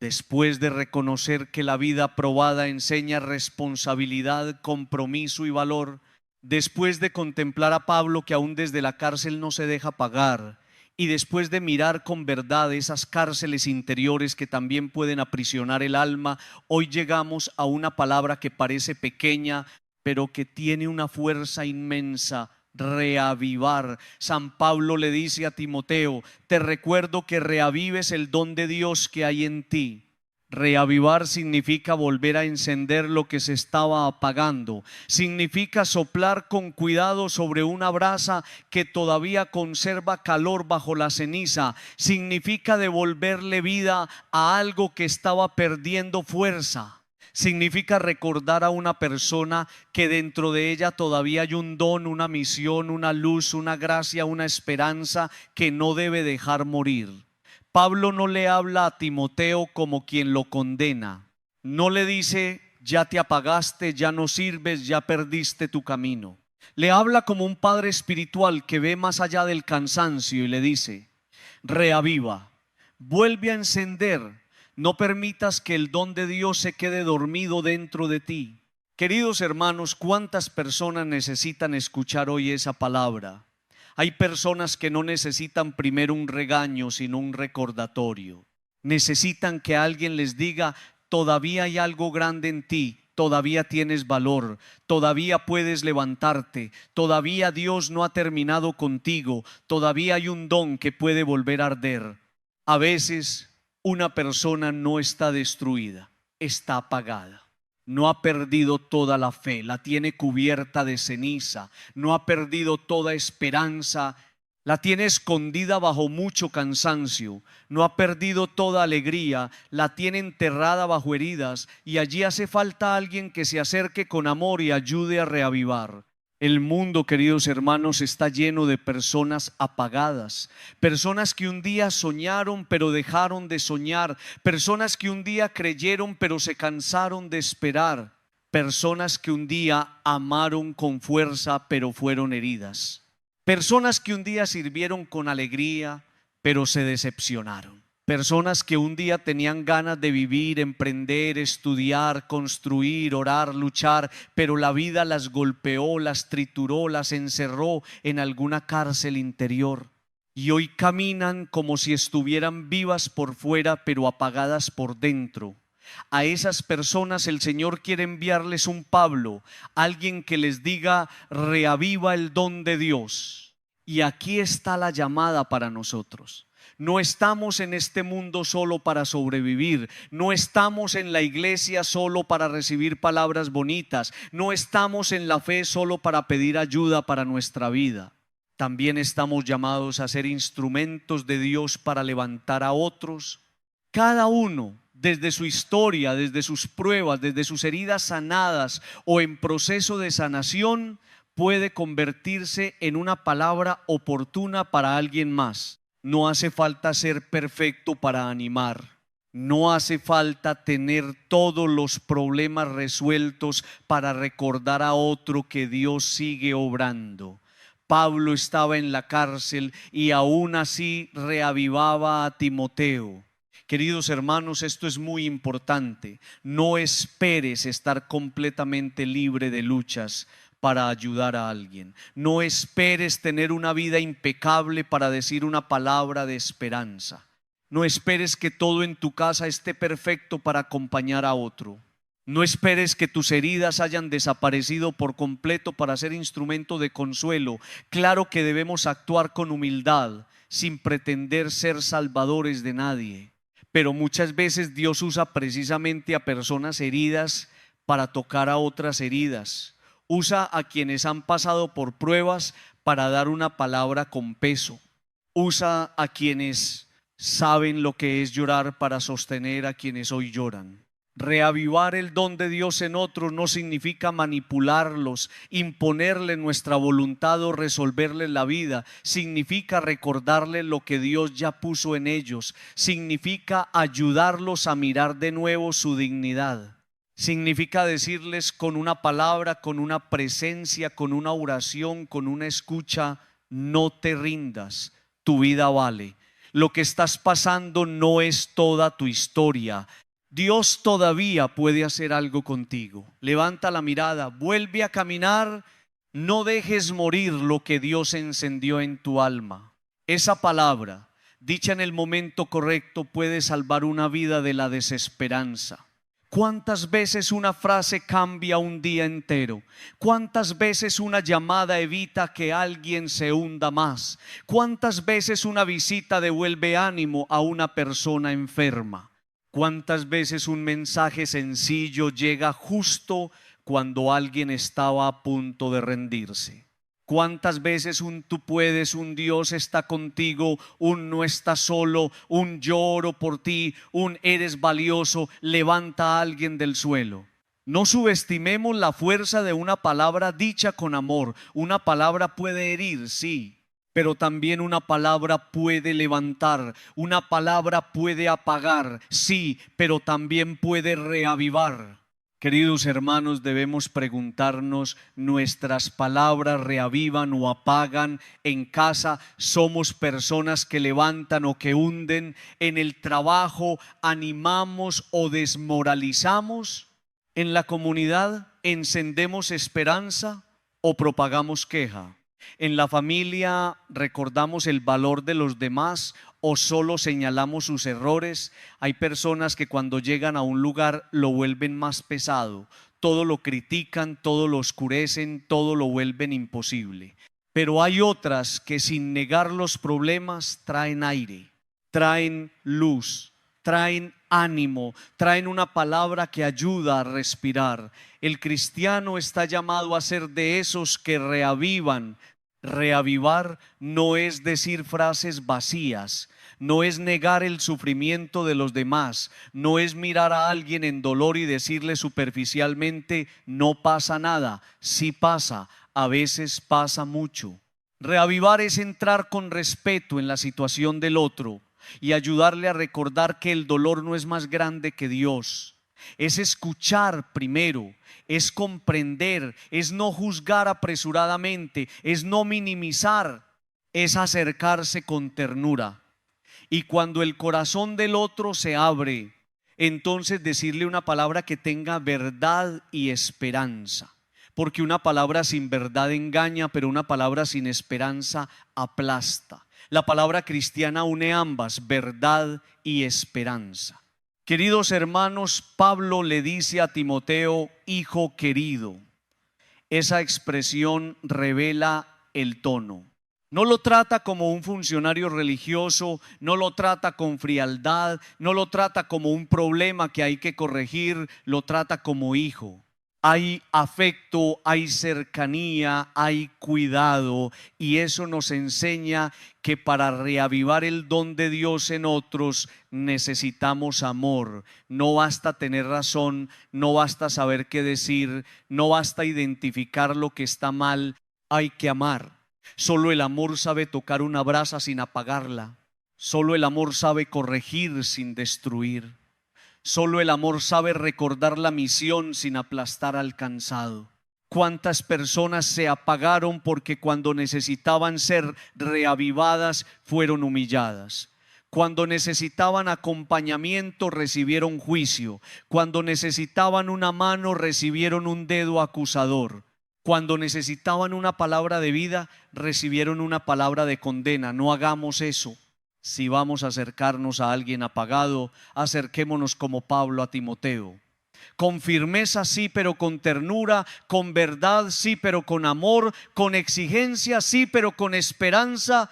después de reconocer que la vida probada enseña responsabilidad, compromiso y valor, después de contemplar a Pablo que aún desde la cárcel no se deja pagar, y después de mirar con verdad esas cárceles interiores que también pueden aprisionar el alma, hoy llegamos a una palabra que parece pequeña, pero que tiene una fuerza inmensa: reavivar. San Pablo le dice a Timoteo: te recuerdo que reavives el don de Dios que hay en ti. Reavivar significa volver a encender lo que se estaba apagando. Significa soplar con cuidado sobre una brasa que todavía conserva calor bajo la ceniza. Significa devolverle vida a algo que estaba perdiendo fuerza. Significa recordar a una persona que dentro de ella todavía hay un don, una misión, una luz, una gracia, una esperanza que no debe dejar morir. Pablo no le habla a Timoteo como quien lo condena. No le dice: ya te apagaste, ya no sirves, ya perdiste tu camino. Le habla como un padre espiritual que ve más allá del cansancio y le dice: reaviva, vuelve a encender. No permitas que el don de Dios se quede dormido dentro de ti. Queridos hermanos, ¿cuántas personas necesitan escuchar hoy esa palabra? Hay personas que no necesitan primero un regaño, sino un recordatorio. Necesitan que alguien les diga: todavía hay algo grande en ti, todavía tienes valor, todavía puedes levantarte, todavía Dios no ha terminado contigo, todavía hay un don que puede volver a arder. A veces una persona no está destruida, está apagada. No ha perdido toda la fe, la tiene cubierta de ceniza. No ha perdido toda esperanza, la tiene escondida bajo mucho cansancio. No ha perdido toda alegría, la tiene enterrada bajo heridas. Y allí hace falta alguien que se acerque con amor y ayude a reavivar. El mundo, queridos hermanos, está lleno de personas apagadas, personas que un día soñaron pero dejaron de soñar, personas que un día creyeron pero se cansaron de esperar, personas que un día amaron con fuerza pero fueron heridas, personas que un día sirvieron con alegría pero se decepcionaron. Personas que un día tenían ganas de vivir, emprender, estudiar, construir, orar, luchar, pero la vida las golpeó, las trituró, las encerró en alguna cárcel interior. Y hoy caminan como si estuvieran vivas por fuera, pero apagadas por dentro. A esas personas el Señor quiere enviarles un Pablo, alguien que les diga: reaviva el don de Dios. Y aquí está la llamada para nosotros. No estamos en este mundo solo para sobrevivir. No estamos en la iglesia solo para recibir palabras bonitas. No estamos en la fe solo para pedir ayuda para nuestra vida. También estamos llamados a ser instrumentos de Dios para levantar a otros. Cada uno, desde su historia, desde sus pruebas, desde sus heridas sanadas o en proceso de sanación, puede convertirse en una palabra oportuna para alguien más. No hace falta ser perfecto para animar. No hace falta tener todos los problemas resueltos para recordar a otro que Dios sigue obrando. Pablo estaba en la cárcel y aún así reavivaba a Timoteo. Queridos hermanos, esto es muy importante. No esperes estar completamente libre de luchas para ayudar a alguien. No esperes tener una vida impecable para decir una palabra de esperanza. No esperes que todo en tu casa esté perfecto para acompañar a otro. No esperes que tus heridas hayan desaparecido por completo para ser instrumento de consuelo. Claro que debemos actuar con humildad, sin pretender ser salvadores de nadie. Pero muchas veces Dios usa precisamente a personas heridas para tocar a otras heridas. Usa a quienes han pasado por pruebas para dar una palabra con peso. Usa a quienes saben lo que es llorar para sostener a quienes hoy lloran. Reavivar el don de Dios en otros no significa manipularlos, imponerle nuestra voluntad o resolverles la vida. Significa recordarles lo que Dios ya puso en ellos. Significa ayudarlos a mirar de nuevo su dignidad. Significa decirles con una palabra, con una presencia, con una oración, con una escucha: no te rindas, tu vida vale. Lo que estás pasando no es toda tu historia. Dios todavía puede hacer algo contigo. Levanta la mirada, vuelve a caminar, no dejes morir lo que Dios encendió en tu alma. Esa palabra, dicha en el momento correcto, puede salvar una vida de la desesperanza. ¿Cuántas veces una frase cambia un día entero? ¿Cuántas veces una llamada evita que alguien se hunda más? ¿Cuántas veces una visita devuelve ánimo a una persona enferma? ¿Cuántas veces un mensaje sencillo llega justo cuando alguien estaba a punto de rendirse? ¿Cuántas veces un tú puedes, un Dios está contigo, un no estás solo, un yo oro por ti, un eres valioso, levanta a alguien del suelo? No subestimemos la fuerza de una palabra dicha con amor. Una palabra puede herir, sí, pero también una palabra puede levantar. Una palabra puede apagar, sí, pero también puede reavivar. Queridos hermanos, debemos preguntarnos: ¿nuestras palabras reavivan o apagan? En casa somos personas que levantan o que hunden. En el trabajo animamos o desmoralizamos. En la comunidad encendemos esperanza o propagamos queja. En la familia recordamos el valor de los demás o solo señalamos sus errores. Hay personas que cuando llegan a un lugar lo vuelven más pesado, todo lo critican, todo lo oscurecen, todo lo vuelven imposible. Pero hay otras que sin negar los problemas traen aire, traen luz, traen ánimo, traen una palabra que ayuda a respirar. El cristiano está llamado a ser de esos que reavivan. Reavivar no es decir frases vacías, no es negar el sufrimiento de los demás, no es mirar a alguien en dolor y decirle superficialmente: no pasa nada. Sí pasa, a veces pasa mucho. Reavivar es entrar con respeto en la situación del otro y ayudarle a recordar que el dolor no es más grande que Dios. Es escuchar primero, es comprender, es no juzgar apresuradamente, es no minimizar, es acercarse con ternura. Y cuando el corazón del otro se abre, entonces decirle una palabra que tenga verdad y esperanza. Porque una palabra sin verdad engaña, pero una palabra sin esperanza aplasta. La palabra cristiana une ambas, verdad y esperanza. Queridos hermanos, Pablo le dice a Timoteo: hijo querido. Esa expresión revela el tono. No lo trata como un funcionario religioso, no lo trata con frialdad, no lo trata como un problema que hay que corregir, lo trata como hijo. Hay afecto, hay cercanía, hay cuidado, y eso nos enseña que para reavivar el don de Dios en otros necesitamos amor. No basta tener razón, no basta saber qué decir, no basta identificar lo que está mal, hay que amar. Solo el amor sabe tocar una brasa sin apagarla. Solo el amor sabe corregir sin destruir. Solo el amor sabe recordar la misión sin aplastar al cansado. ¿Cuántas personas se apagaron porque cuando necesitaban ser reavivadas fueron humilladas? Cuando necesitaban acompañamiento recibieron juicio. Cuando necesitaban una mano recibieron un dedo acusador. Cuando necesitaban una palabra de vida recibieron una palabra de condena. No hagamos eso. Si vamos a acercarnos a alguien apagado, acerquémonos como Pablo a Timoteo. Con firmeza sí, pero con ternura, con verdad sí, pero con amor, con exigencia sí, pero con esperanza.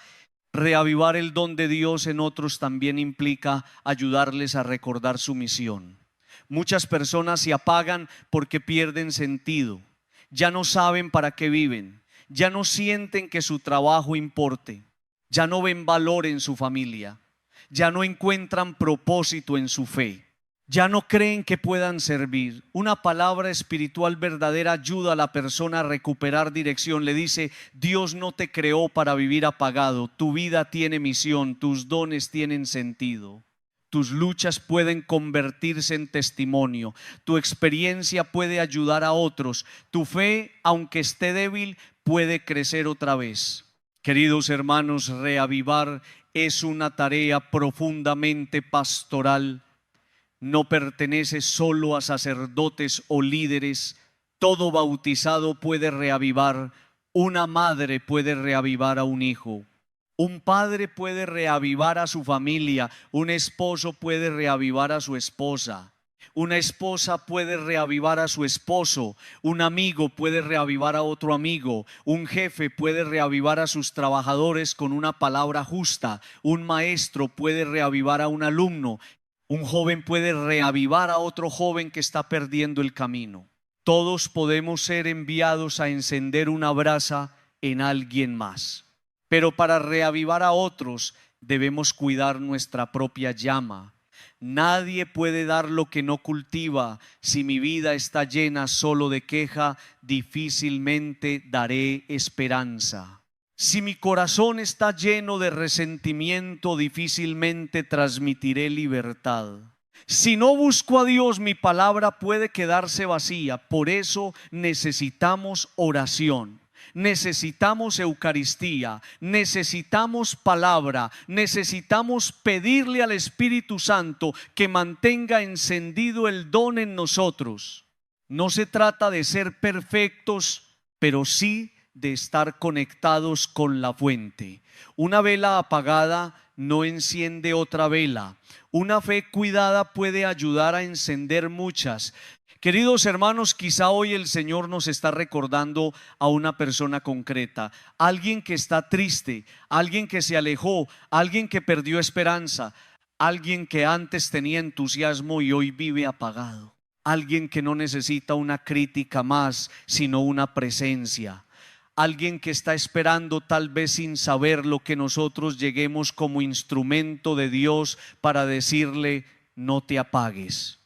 Reavivar el don de Dios en otros también implica ayudarles a recordar su misión. Muchas personas se apagan porque pierden sentido. Ya no saben para qué viven. Ya no sienten que su trabajo importe. Ya no ven valor en su familia. Ya no encuentran propósito en su fe. Ya no creen que puedan servir. Una palabra espiritual verdadera ayuda a la persona a recuperar dirección. Le dice: Dios no te creó para vivir apagado. Tu vida tiene misión, tus dones tienen sentido. Tus luchas pueden convertirse en testimonio. Tu experiencia puede ayudar a otros. Tu fe, aunque esté débil, puede crecer otra vez. Queridos hermanos, reavivar es una tarea profundamente pastoral. No pertenece solo a sacerdotes o líderes. Todo bautizado puede reavivar. Una madre puede reavivar a un hijo. Un padre puede reavivar a su familia. Un esposo puede reavivar a su esposa. Una esposa puede reavivar a su esposo. Un amigo puede reavivar a otro amigo. Un jefe puede reavivar a sus trabajadores con una palabra justa. Un maestro puede reavivar a un alumno. Un joven puede reavivar a otro joven que está perdiendo el camino. Todos podemos ser enviados a encender una brasa en alguien más. Pero para reavivar a otros debemos cuidar nuestra propia llama. Nadie puede dar lo que no cultiva. Si mi vida está llena solo de queja, difícilmente daré esperanza. Si mi corazón está lleno de resentimiento, difícilmente transmitiré libertad. Si no busco a Dios, mi palabra puede quedarse vacía. Por eso necesitamos oración, necesitamos Eucaristía, necesitamos palabra, necesitamos pedirle al Espíritu Santo que mantenga encendido el don en nosotros. No se trata de ser perfectos, pero sí de estar conectados con la fuente. Una vela apagada no enciende otra vela. Una fe cuidada puede ayudar a encender muchas. Queridos hermanos, quizá hoy el Señor nos está recordando a una persona concreta, alguien que está triste, alguien que se alejó, alguien que perdió esperanza, alguien que antes tenía entusiasmo y hoy vive apagado, alguien que no necesita una crítica más, sino una presencia. Alguien que está esperando, tal vez sin saber, lo que nosotros lleguemos como instrumento de Dios para decirle: no te apagues.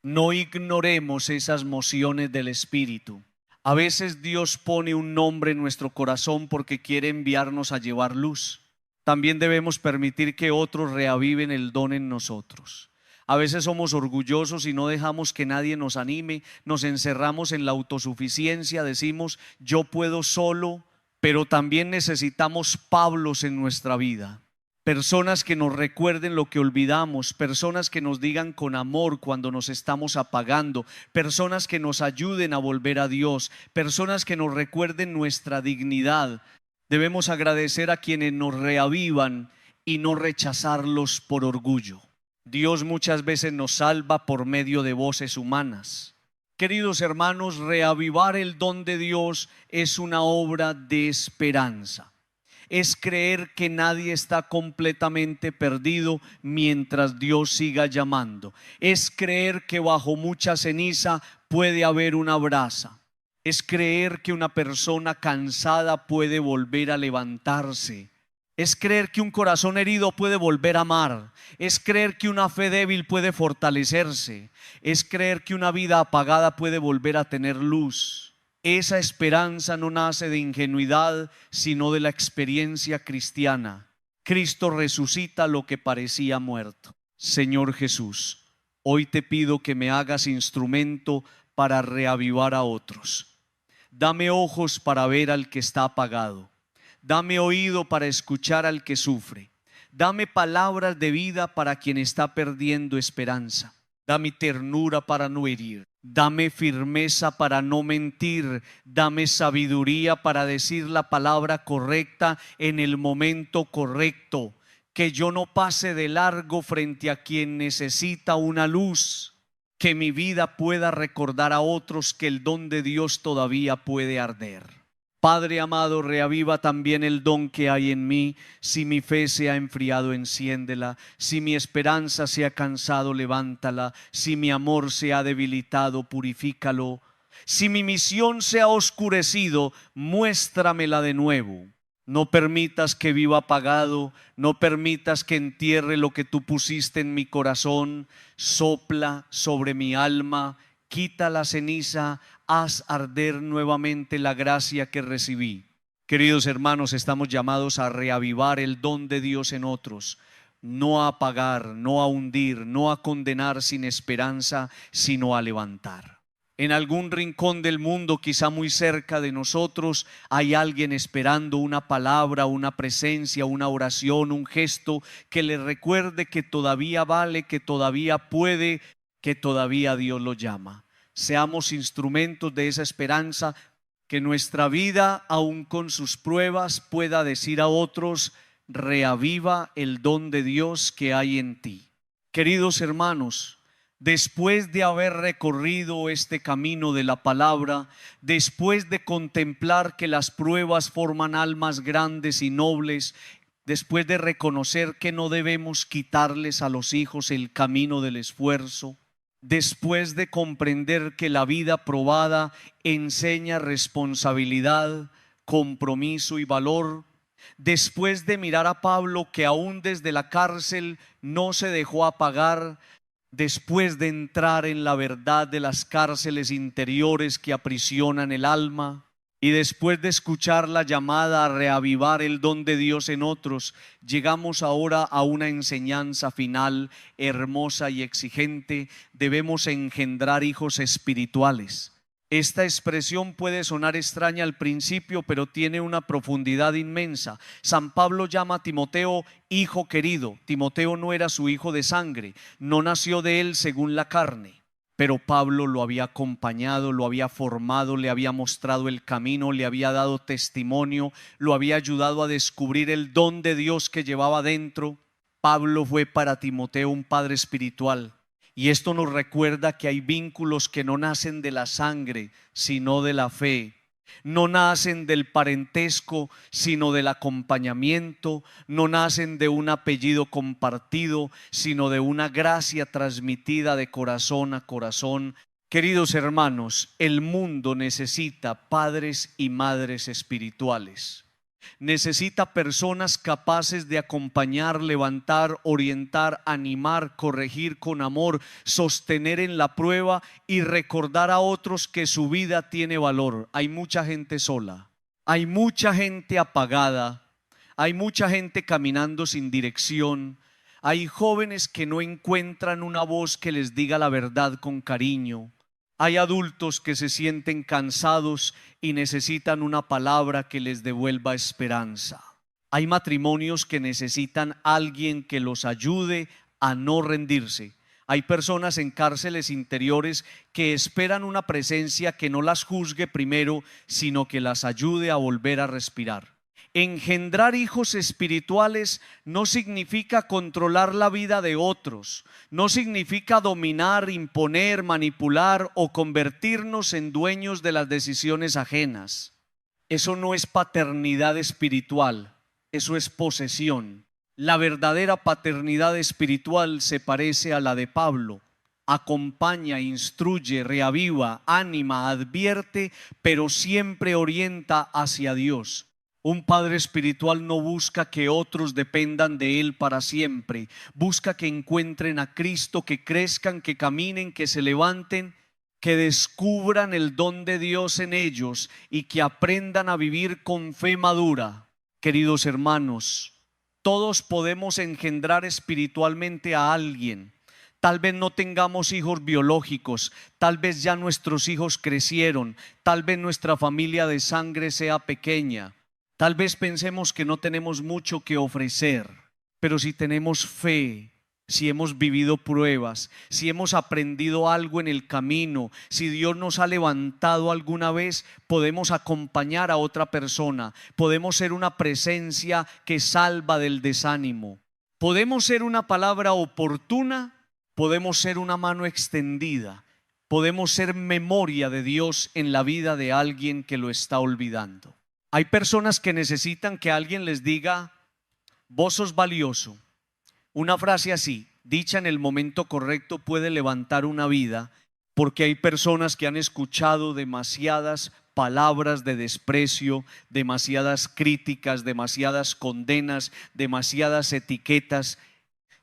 No ignoremos esas mociones del Espíritu. A veces Dios pone un nombre en nuestro corazón porque quiere enviarnos a llevar luz. También debemos permitir que otros reaviven el don en nosotros. A veces somos orgullosos y no dejamos que nadie nos anime, nos encerramos en la autosuficiencia, decimos: yo puedo solo. Pero también necesitamos Pablos en nuestra vida, personas que nos recuerden lo que olvidamos, personas que nos digan con amor cuando nos estamos apagando, personas que nos ayuden a volver a Dios, personas que nos recuerden nuestra dignidad. Debemos agradecer a quienes nos reavivan y no rechazarlos por orgullo. Dios muchas veces nos salva por medio de voces humanas. Queridos hermanos, reavivar el don de Dios es una obra de esperanza. Es creer que nadie está completamente perdido mientras Dios siga llamando. Es creer que bajo mucha ceniza puede haber una brasa. Es creer que una persona cansada puede volver a levantarse. Es creer que un corazón herido puede volver a amar. Es creer que una fe débil puede fortalecerse. Es creer que una vida apagada puede volver a tener luz. Esa esperanza no nace de ingenuidad, sino de la experiencia cristiana. Cristo resucita lo que parecía muerto. Señor Jesús, hoy te pido que me hagas instrumento para reavivar a otros. Dame ojos para ver al que está apagado. Dame oído para escuchar al que sufre. Dame palabras de vida para quien está perdiendo esperanza. Dame ternura para no herir. Dame firmeza para no mentir. Dame sabiduría para decir la palabra correcta en el momento correcto. Que yo no pase de largo frente a quien necesita una luz. Que mi vida pueda recordar a otros que el don de Dios todavía puede arder. Padre amado, reaviva también el don que hay en mí. Si mi fe se ha enfriado, enciéndela. Si mi esperanza se ha cansado, levántala. Si mi amor se ha debilitado, purifícalo. Si mi misión se ha oscurecido, muéstramela de nuevo. No permitas que viva apagado, no permitas que entierre lo que tú pusiste en mi corazón. Sopla sobre mi alma, quita la ceniza, haz arder nuevamente la gracia que recibí. Queridos hermanos, estamos llamados a reavivar el don de Dios en otros, no a apagar, no a hundir, no a condenar sin esperanza, sino a levantar. En algún rincón del mundo, quizá muy cerca de nosotros, hay alguien esperando una palabra, una presencia, una oración, un gesto que le recuerde que todavía vale, que todavía puede, que todavía Dios lo llama. Seamos instrumentos de esa esperanza, que nuestra vida, aun con sus pruebas, pueda decir a otros: reaviva el don de Dios que hay en ti. Queridos hermanos, después de haber recorrido este camino de la palabra, después de contemplar que las pruebas forman almas grandes y nobles, después de reconocer que no debemos quitarles a los hijos el camino del esfuerzo, después de comprender que la vida probada enseña responsabilidad, compromiso y valor, después de mirar a Pablo que aún desde la cárcel no se dejó apagar, después de entrar en la verdad de las cárceles interiores que aprisionan el alma, y después de escuchar la llamada a reavivar el don de Dios en otros, llegamos ahora a una enseñanza final hermosa y exigente: debemos engendrar hijos espirituales. Esta expresión puede sonar extraña al principio, pero tiene una profundidad inmensa. San Pablo llama a Timoteo hijo querido. Timoteo no era su hijo de sangre, no nació de él según la carne. Pero Pablo lo había acompañado, lo había formado, le había mostrado el camino, le había dado testimonio, lo había ayudado a descubrir el don de Dios que llevaba dentro. Pablo fue para Timoteo un padre espiritual. Y esto nos recuerda que hay vínculos que no nacen de la sangre, sino de la fe. No nacen del parentesco, sino del acompañamiento. No nacen de un apellido compartido, sino de una gracia transmitida de corazón a corazón. Queridos hermanos, el mundo necesita padres y madres espirituales. Necesita personas capaces de acompañar, levantar, orientar, animar, corregir con amor, sostener en la prueba y recordar a otros que su vida tiene valor. Hay mucha gente sola, hay mucha gente apagada, hay mucha gente caminando sin dirección, hay jóvenes que no encuentran una voz que les diga la verdad con cariño. Hay adultos que se sienten cansados y necesitan una palabra que les devuelva esperanza. Hay matrimonios que necesitan a alguien que los ayude a no rendirse. Hay personas en cárceles interiores que esperan una presencia que no las juzgue primero, sino que las ayude a volver a respirar. Engendrar hijos espirituales no significa controlar la vida de otros, no significa dominar, imponer, manipular o convertirnos en dueños de las decisiones ajenas. Eso no es paternidad espiritual, eso es posesión. La verdadera paternidad espiritual se parece a la de Pablo. Acompaña, instruye, reaviva, anima, advierte, pero siempre orienta hacia Dios. Un padre espiritual no busca que otros dependan de él para siempre. Busca que encuentren a Cristo, que crezcan, que caminen, que se levanten, que descubran el don de Dios en ellos y que aprendan a vivir con fe madura. Queridos hermanos, todos podemos engendrar espiritualmente a alguien. Tal vez no tengamos hijos biológicos, tal vez ya nuestros hijos crecieron, tal vez nuestra familia de sangre sea pequeña, tal vez pensemos que no tenemos mucho que ofrecer, pero si tenemos fe, si hemos vivido pruebas, si hemos aprendido algo en el camino, si Dios nos ha levantado alguna vez, podemos acompañar a otra persona, podemos ser una presencia que salva del desánimo, podemos ser una palabra oportuna, podemos ser una mano extendida, podemos ser memoria de Dios en la vida de alguien que lo está olvidando. Hay personas que necesitan que alguien les diga: vos sos valioso. Una frase así, dicha en el momento correcto, puede levantar una vida, porque hay personas que han escuchado demasiadas palabras de desprecio, demasiadas críticas, demasiadas condenas, demasiadas etiquetas.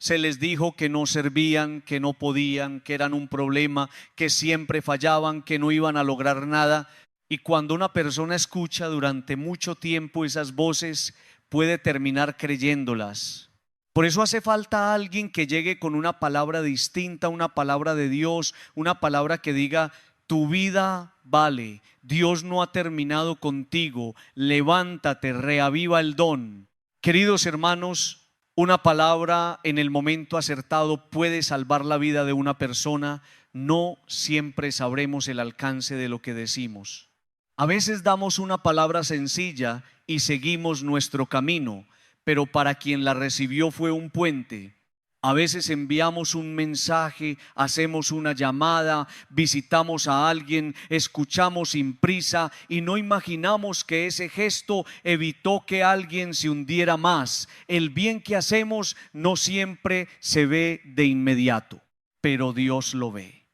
Se les dijo que no servían, que no podían, que eran un problema, que siempre fallaban, que no iban a lograr nada. Y cuando una persona escucha durante mucho tiempo esas voces, puede terminar creyéndolas. Por eso hace falta alguien que llegue con una palabra distinta, una palabra de Dios, una palabra que diga: tu vida vale, Dios no ha terminado contigo, levántate, reaviva el don. Queridos hermanos, una palabra en el momento acertado puede salvar la vida de una persona. No siempre sabremos el alcance de lo que decimos. A veces damos una palabra sencilla y seguimos nuestro camino, pero para quien la recibió fue un puente. A veces enviamos un mensaje, hacemos una llamada, visitamos a alguien, escuchamos sin prisa y no imaginamos que ese gesto evitó que alguien se hundiera más. El bien que hacemos no siempre se ve de inmediato, pero Dios lo ve.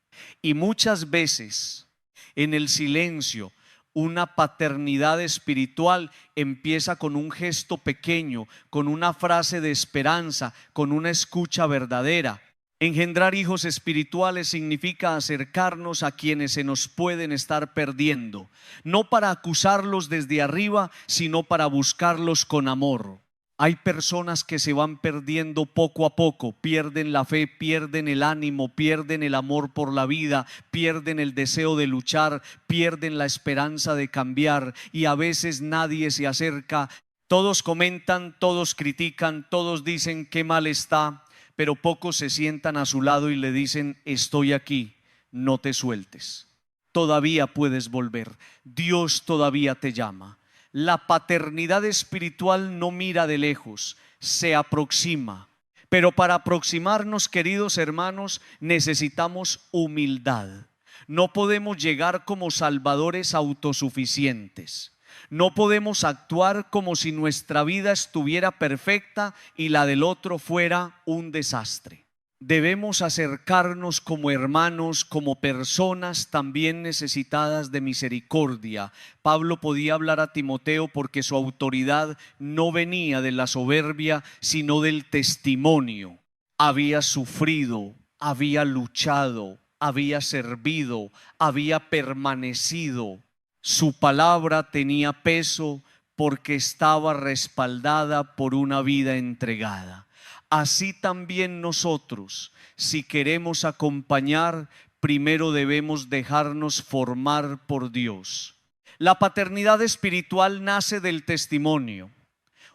Y muchas veces en el silencio, una paternidad espiritual empieza con un gesto pequeño, con una frase de esperanza, con una escucha verdadera. Engendrar hijos espirituales significa acercarnos a quienes se nos pueden estar perdiendo, no para acusarlos desde arriba, sino para buscarlos con amor. Hay personas que se van perdiendo poco a poco, pierden la fe, pierden el ánimo, pierden el amor por la vida, pierden el deseo de luchar, pierden la esperanza de cambiar, y a veces nadie se acerca. Todos comentan, todos critican, todos dicen qué mal está, pero pocos se sientan a su lado y le dicen: estoy aquí, no te sueltes, todavía puedes volver, Dios todavía te llama. La paternidad espiritual no mira de lejos, se aproxima. Pero para aproximarnos, queridos hermanos, necesitamos humildad. No podemos llegar como salvadores autosuficientes. No podemos actuar como si nuestra vida estuviera perfecta y la del otro fuera un desastre. Debemos acercarnos como hermanos, como personas también necesitadas de misericordia. Pablo podía hablar a Timoteo porque su autoridad no venía de la soberbia, sino del testimonio. Había sufrido, había luchado, había servido, había permanecido. Su palabra tenía peso porque estaba respaldada por una vida entregada. Así también nosotros, si queremos acompañar, primero debemos dejarnos formar por Dios. La paternidad espiritual nace del testimonio.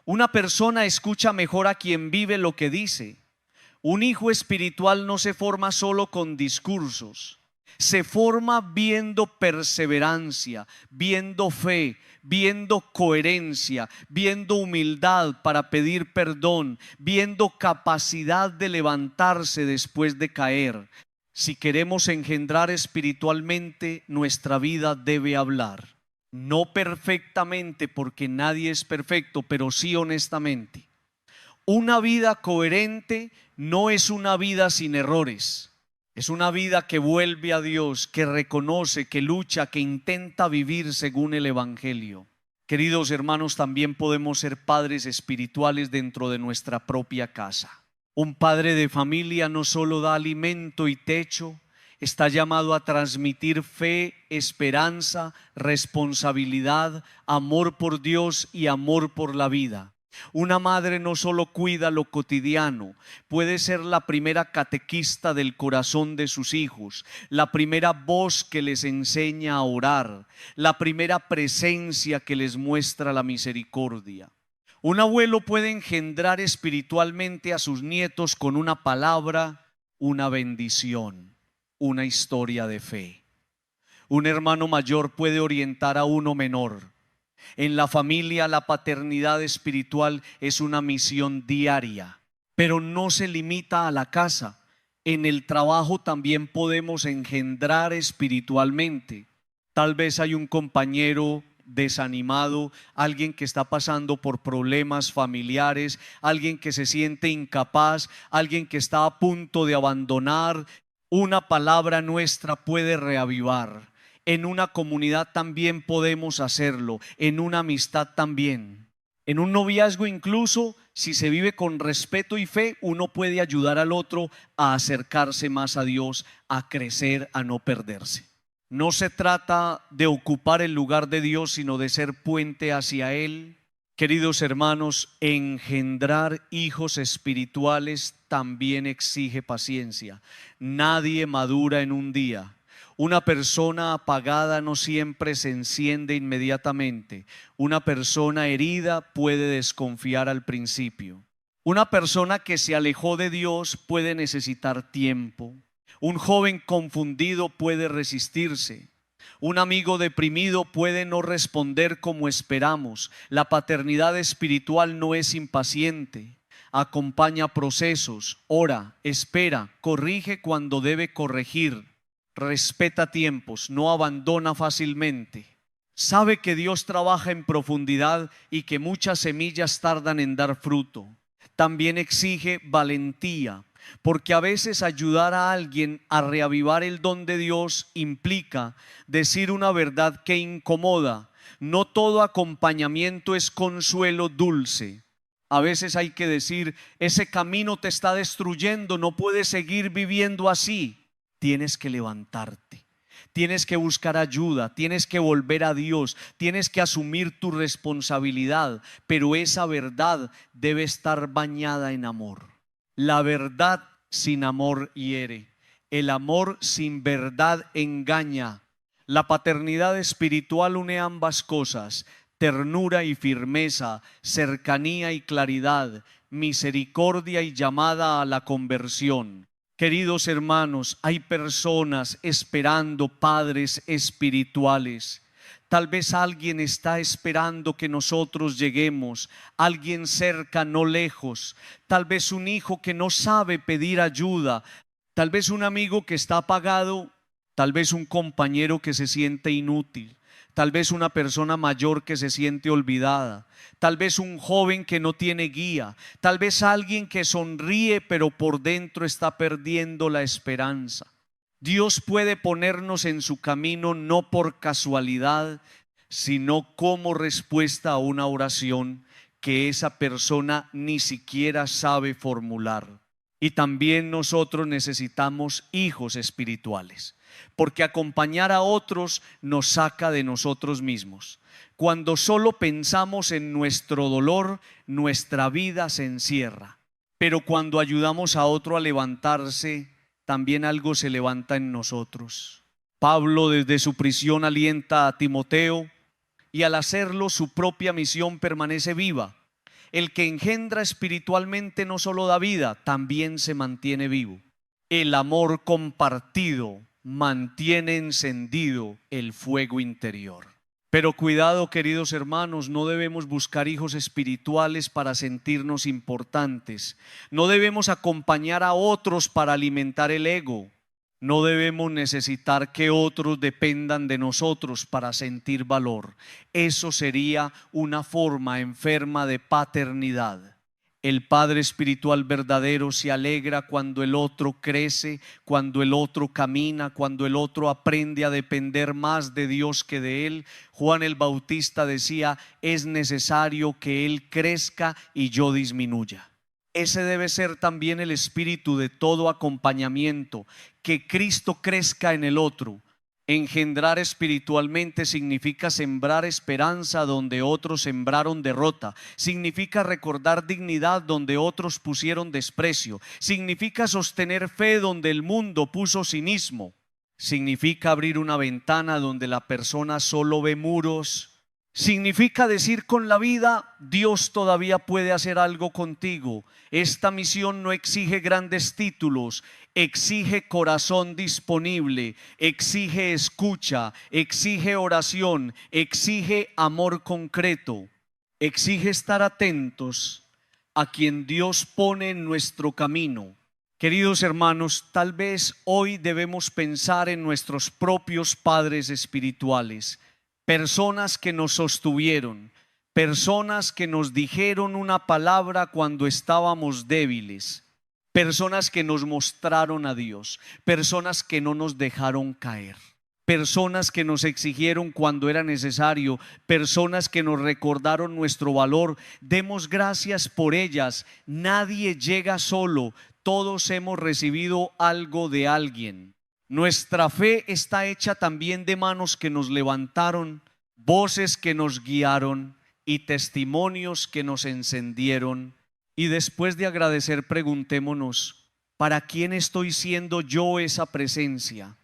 Una persona escucha mejor a quien vive lo que dice. Un hijo espiritual no se forma solo con discursos. Se forma viendo perseverancia, viendo fe, viendo coherencia, viendo humildad para pedir perdón, viendo capacidad de levantarse después de caer. Si queremos engendrar espiritualmente, nuestra vida debe hablar. No perfectamente, porque nadie es perfecto, pero sí honestamente. Una vida coherente no es una vida sin errores. Es una vida que vuelve a Dios, que reconoce, que lucha, que intenta vivir según el Evangelio. Queridos hermanos, también podemos ser padres espirituales dentro de nuestra propia casa. Un padre de familia no solo da alimento y techo, está llamado a transmitir fe, esperanza, responsabilidad, amor por Dios y amor por la vida. Una madre no solo cuida lo cotidiano, puede ser la primera catequista del corazón de sus hijos, la primera voz que les enseña a orar, la primera presencia que les muestra la misericordia. Un abuelo puede engendrar espiritualmente a sus nietos con una palabra, una bendición, una historia de fe. Un hermano mayor puede orientar a uno menor. En la familia, la paternidad espiritual es una misión diaria, pero no se limita a la casa. En el trabajo también podemos engendrar espiritualmente. Tal vez hay un compañero desanimado, alguien que está pasando por problemas familiares, alguien que se siente incapaz, alguien que está a punto de abandonar. Una palabra nuestra puede reavivar. En una comunidad también podemos hacerlo, en una amistad también. En un noviazgo incluso, si se vive con respeto y fe, uno puede ayudar al otro a acercarse más a Dios, a crecer, a no perderse. No se trata de ocupar el lugar de Dios, sino de ser puente hacia Él. Queridos hermanos, engendrar hijos espirituales también exige paciencia. Nadie madura en un día. Una persona apagada no siempre se enciende inmediatamente. Una persona herida puede desconfiar al principio. Una persona que se alejó de Dios puede necesitar tiempo. Un joven confundido puede resistirse. Un amigo deprimido puede no responder como esperamos. La paternidad espiritual no es impaciente. Acompaña procesos, ora, espera, corrige cuando debe corregir. Respeta tiempos, no abandona fácilmente. Sabe que Dios trabaja en profundidad y que muchas semillas tardan en dar fruto. También exige valentía, porque a veces ayudar a alguien a reavivar el don de Dios implica decir una verdad que incomoda. No todo acompañamiento es consuelo dulce. A veces hay que decir: ese camino te está destruyendo, no puedes seguir viviendo así. Tienes que levantarte, tienes que buscar ayuda, tienes que volver a Dios, tienes que asumir tu responsabilidad, pero esa verdad debe estar bañada en amor. La verdad sin amor hiere, el amor sin verdad engaña. La paternidad espiritual une ambas cosas: ternura y firmeza, cercanía y claridad, misericordia y llamada a la conversión. Queridos hermanos, hay personas esperando padres espirituales. Tal vez alguien está esperando que nosotros lleguemos, alguien cerca, no lejos. Tal vez un hijo que no sabe pedir ayuda, tal vez un amigo que está apagado, tal vez un compañero que se siente inútil, tal vez una persona mayor que se siente olvidada, tal vez un joven que no tiene guía, tal vez alguien que sonríe pero por dentro está perdiendo la esperanza. Dios puede ponernos en su camino no por casualidad, sino como respuesta a una oración que esa persona ni siquiera sabe formular. Y también nosotros necesitamos hijos espirituales, porque acompañar a otros nos saca de nosotros mismos. Cuando solo pensamos en nuestro dolor, nuestra vida se encierra. Pero cuando ayudamos a otro a levantarse, también algo se levanta en nosotros. Pablo desde su prisión alienta a Timoteo, y al hacerlo su propia misión permanece viva. El que engendra espiritualmente no solo da vida, también se mantiene vivo. El amor compartido mantiene encendido el fuego interior. Pero cuidado, queridos hermanos, no debemos buscar hijos espirituales para sentirnos importantes. No debemos acompañar a otros para alimentar el ego. No debemos necesitar que otros dependan de nosotros para sentir valor. Eso sería una forma enferma de paternidad. El padre espiritual verdadero se alegra cuando el otro crece, cuando el otro camina, cuando el otro aprende a depender más de Dios que de él. Juan el Bautista decía: es necesario que él crezca y yo disminuya. Ese debe ser también el espíritu de todo acompañamiento, que Cristo crezca en el otro. Engendrar espiritualmente significa sembrar esperanza donde otros sembraron derrota. Significa recordar dignidad donde otros pusieron desprecio. Significa sostener fe donde el mundo puso cinismo. Significa abrir una ventana donde la persona solo ve muros. Significa decir con la vida: Dios todavía puede hacer algo contigo. Esta misión no exige grandes títulos, exige corazón disponible, exige escucha, exige oración, exige amor concreto, exige estar atentos a quien Dios pone en nuestro camino. Queridos hermanos, tal vez hoy debemos pensar en nuestros propios padres espirituales. Personas que nos sostuvieron, personas que nos dijeron una palabra cuando estábamos débiles, personas que nos mostraron a Dios, personas que no nos dejaron caer, personas que nos exigieron cuando era necesario, personas que nos recordaron nuestro valor. Demos gracias por ellas. Nadie llega solo, todos hemos recibido algo de alguien. Nuestra fe está hecha también de manos que nos levantaron, voces que nos guiaron y testimonios que nos encendieron. Y después de agradecer, preguntémonos: ¿para quién estoy siendo yo esa presencia?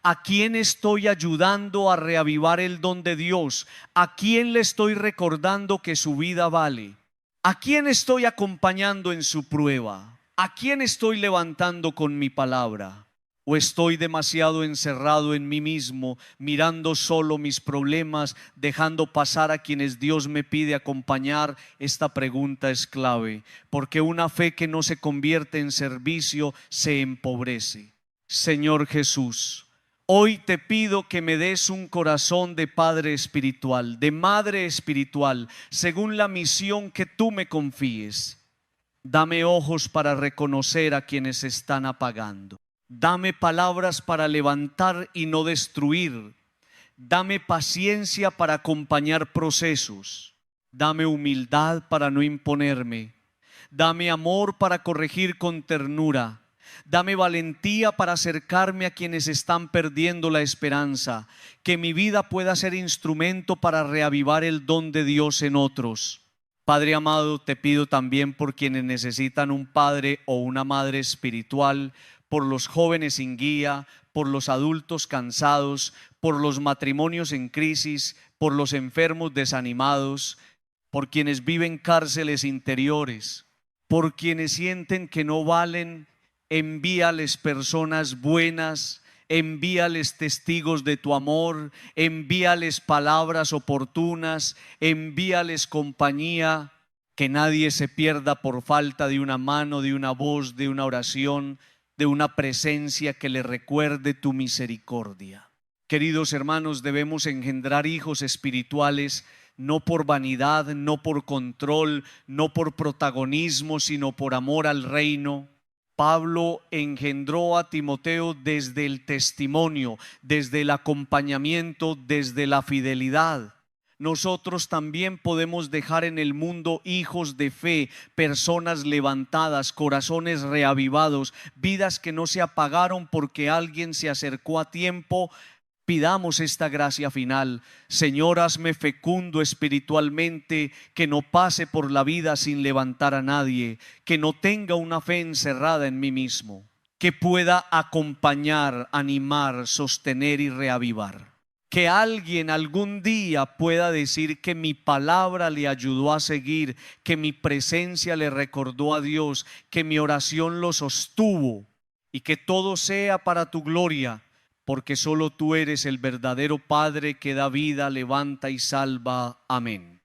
¿A quién estoy ayudando a reavivar el don de Dios? ¿A quién le estoy recordando que su vida vale? ¿A quién estoy acompañando en su prueba? ¿A quién estoy levantando con mi palabra? ¿O estoy demasiado encerrado en mí mismo, mirando solo mis problemas, dejando pasar a quienes Dios me pide acompañar? Esta pregunta es clave, porque una fe que no se convierte en servicio se empobrece. Señor Jesús, hoy te pido que me des un corazón de padre espiritual, de madre espiritual, según la misión que tú me confíes. Dame ojos para reconocer a quienes se están apagando. Dame palabras para levantar y no destruir. Dame paciencia para acompañar procesos. Dame humildad para no imponerme. Dame amor para corregir con ternura. Dame valentía para acercarme a quienes están perdiendo la esperanza. Que mi vida pueda ser instrumento para reavivar el don de Dios en otros. Padre amado, te pido también por quienes necesitan un padre o una madre espiritual, por los jóvenes sin guía, por los adultos cansados, por los matrimonios en crisis, por los enfermos desanimados, por quienes viven cárceles interiores, por quienes sienten que no valen. Envíales personas buenas, envíales testigos de tu amor, envíales palabras oportunas, envíales compañía. Que nadie se pierda por falta de una mano, de una voz, de una oración, de una presencia que le recuerde tu misericordia. Queridos hermanos, debemos engendrar hijos espirituales, no por vanidad, no por control, no por protagonismo, sino por amor al reino. Pablo engendró a Timoteo desde el testimonio, desde el acompañamiento, desde la fidelidad. Nosotros también podemos dejar en el mundo hijos de fe, personas levantadas, corazones reavivados, vidas que no se apagaron porque alguien se acercó a tiempo. Pidamos esta gracia final. Señor, hazme fecundo espiritualmente, que no pase por la vida sin levantar a nadie, que no tenga una fe encerrada en mí mismo, que pueda acompañar, animar, sostener y reavivar. Que alguien algún día pueda decir que mi palabra le ayudó a seguir, que mi presencia le recordó a Dios, que mi oración lo sostuvo, y que todo sea para tu gloria, porque solo tú eres el verdadero Padre que da vida, levanta y salva. Amén.